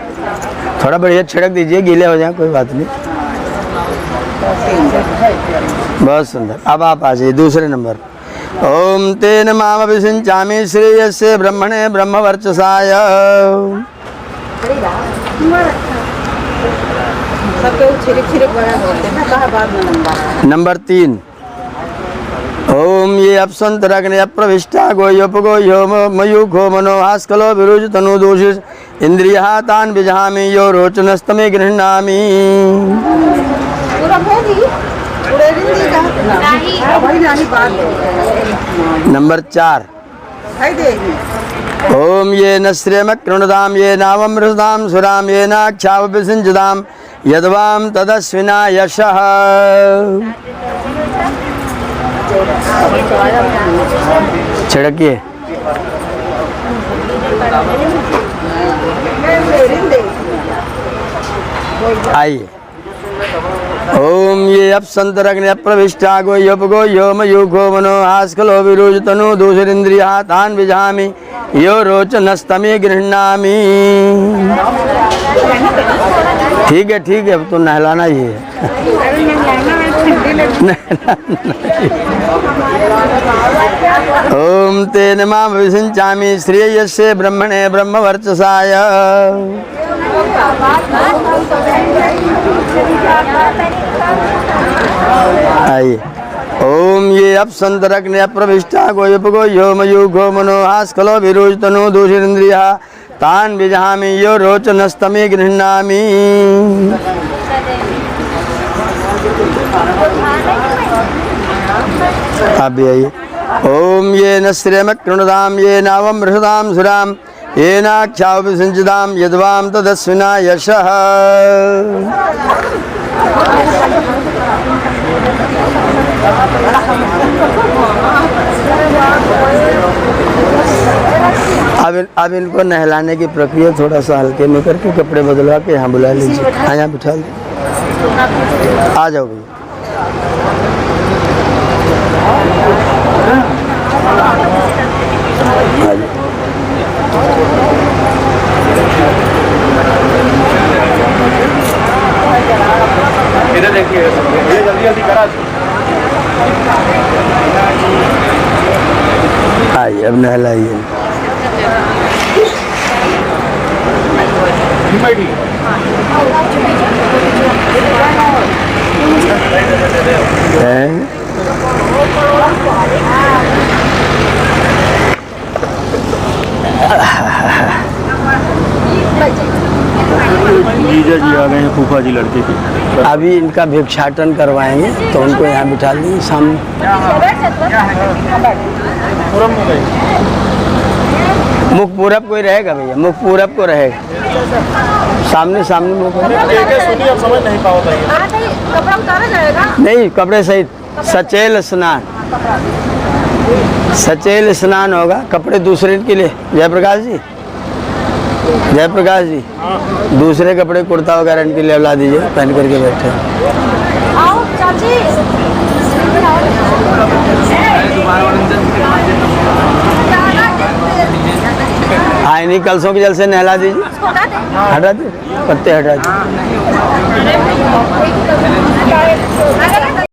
Speaker 1: थोड़ा बढ़िया छिड़क दीजिए, गीले हो जाए कोई बात नहीं। बहुत सुंदर। अब आप आ जाइए दूसरे नंबर। ओम तेन माम अभिषिंचामि श्रेयसे ब्रह्मणे ब्रह्मवर्चसाय। नंबर 3। ओम ये अपसंतरग्ने अप्रविष्टा गोह्योपगोह्यो मयूखो मनोहास्कलो विरुज तनु दूषिष इंद्रियः तान बिजहामि यो रोचनस्तमे गृह्णामि। नंबर 4। ओम ये न श्रेम कृणुदाम ये नावमृताम सुराम ये नाक्षावपिसिंचदाम यद्वाम तदस्विना यशः। छिड़किए। आइए। ओम ये अपसंतरग्ने अप्रविष्टा गोह्योपगोह्यो मयूखो मनोहास्खलो विरुज तनु दूषिरिंद्रियः तान बिजहामि यो रोचनस्तमे गृह्णामि। ठीक है, अब तो नहलाना ही है। ओम तेन माम अभिषिंचामि श्रेयसे ब्रह्मणे ब्रह्मवर्चसाय। आइए। ओम ये अपसंतरग्ने अप्रविष्टा गोह्योपगोह्यो मयूखो मनोहास्खलो विरुज तनु दूषिरिंद्रियः तान बिजहामि यो रोचनस्तमे गृह्णामि। आप भी आइए। ओम ये न श्रेम कृणुदाम ये नावमृताम सुराम ये नाक्षावपिसिंचदाम यद्वाम तदस्विना यशः। अब इनको नहलाने की प्रक्रिया थोड़ा सा हल्के में करके कपड़े बदलवा के यहाँ बुला लीजिए। हाँ, यहाँ बिठा लीजिए। आ जाओ भैया।
Speaker 2: इधर देखिए, ये जल्दी करा।
Speaker 1: आइए, अब नहलाइए।
Speaker 2: जीजा जी आ गए हैं, फूफा जी लड़के के।
Speaker 1: अभी इनका भिक्षाटन करवाएंगे तो उनको यहाँ बिठा देंगे सामने। मुख पूरब कोई रहेगा भैया, मुख पूरब को रहेगा। सामने मुख।
Speaker 2: सुनिए, अब समझ नहीं पाओ।
Speaker 4: कपड़ा उतारा जाएगा?
Speaker 1: नहीं, कपड़े सहित सचेल स्नान होगा। कपड़े दूसरे के लिए। जयप्रकाश जी दूसरे कपड़े कुर्ता वगैरह इनके लिए ला दीजिए, पहन करके बैठे।
Speaker 4: आओ चाची।
Speaker 1: हाँ, इन्हीं कलसों के जल से नहला दीजिए। हटा दीजिए, पत्ते हटा दीजिए।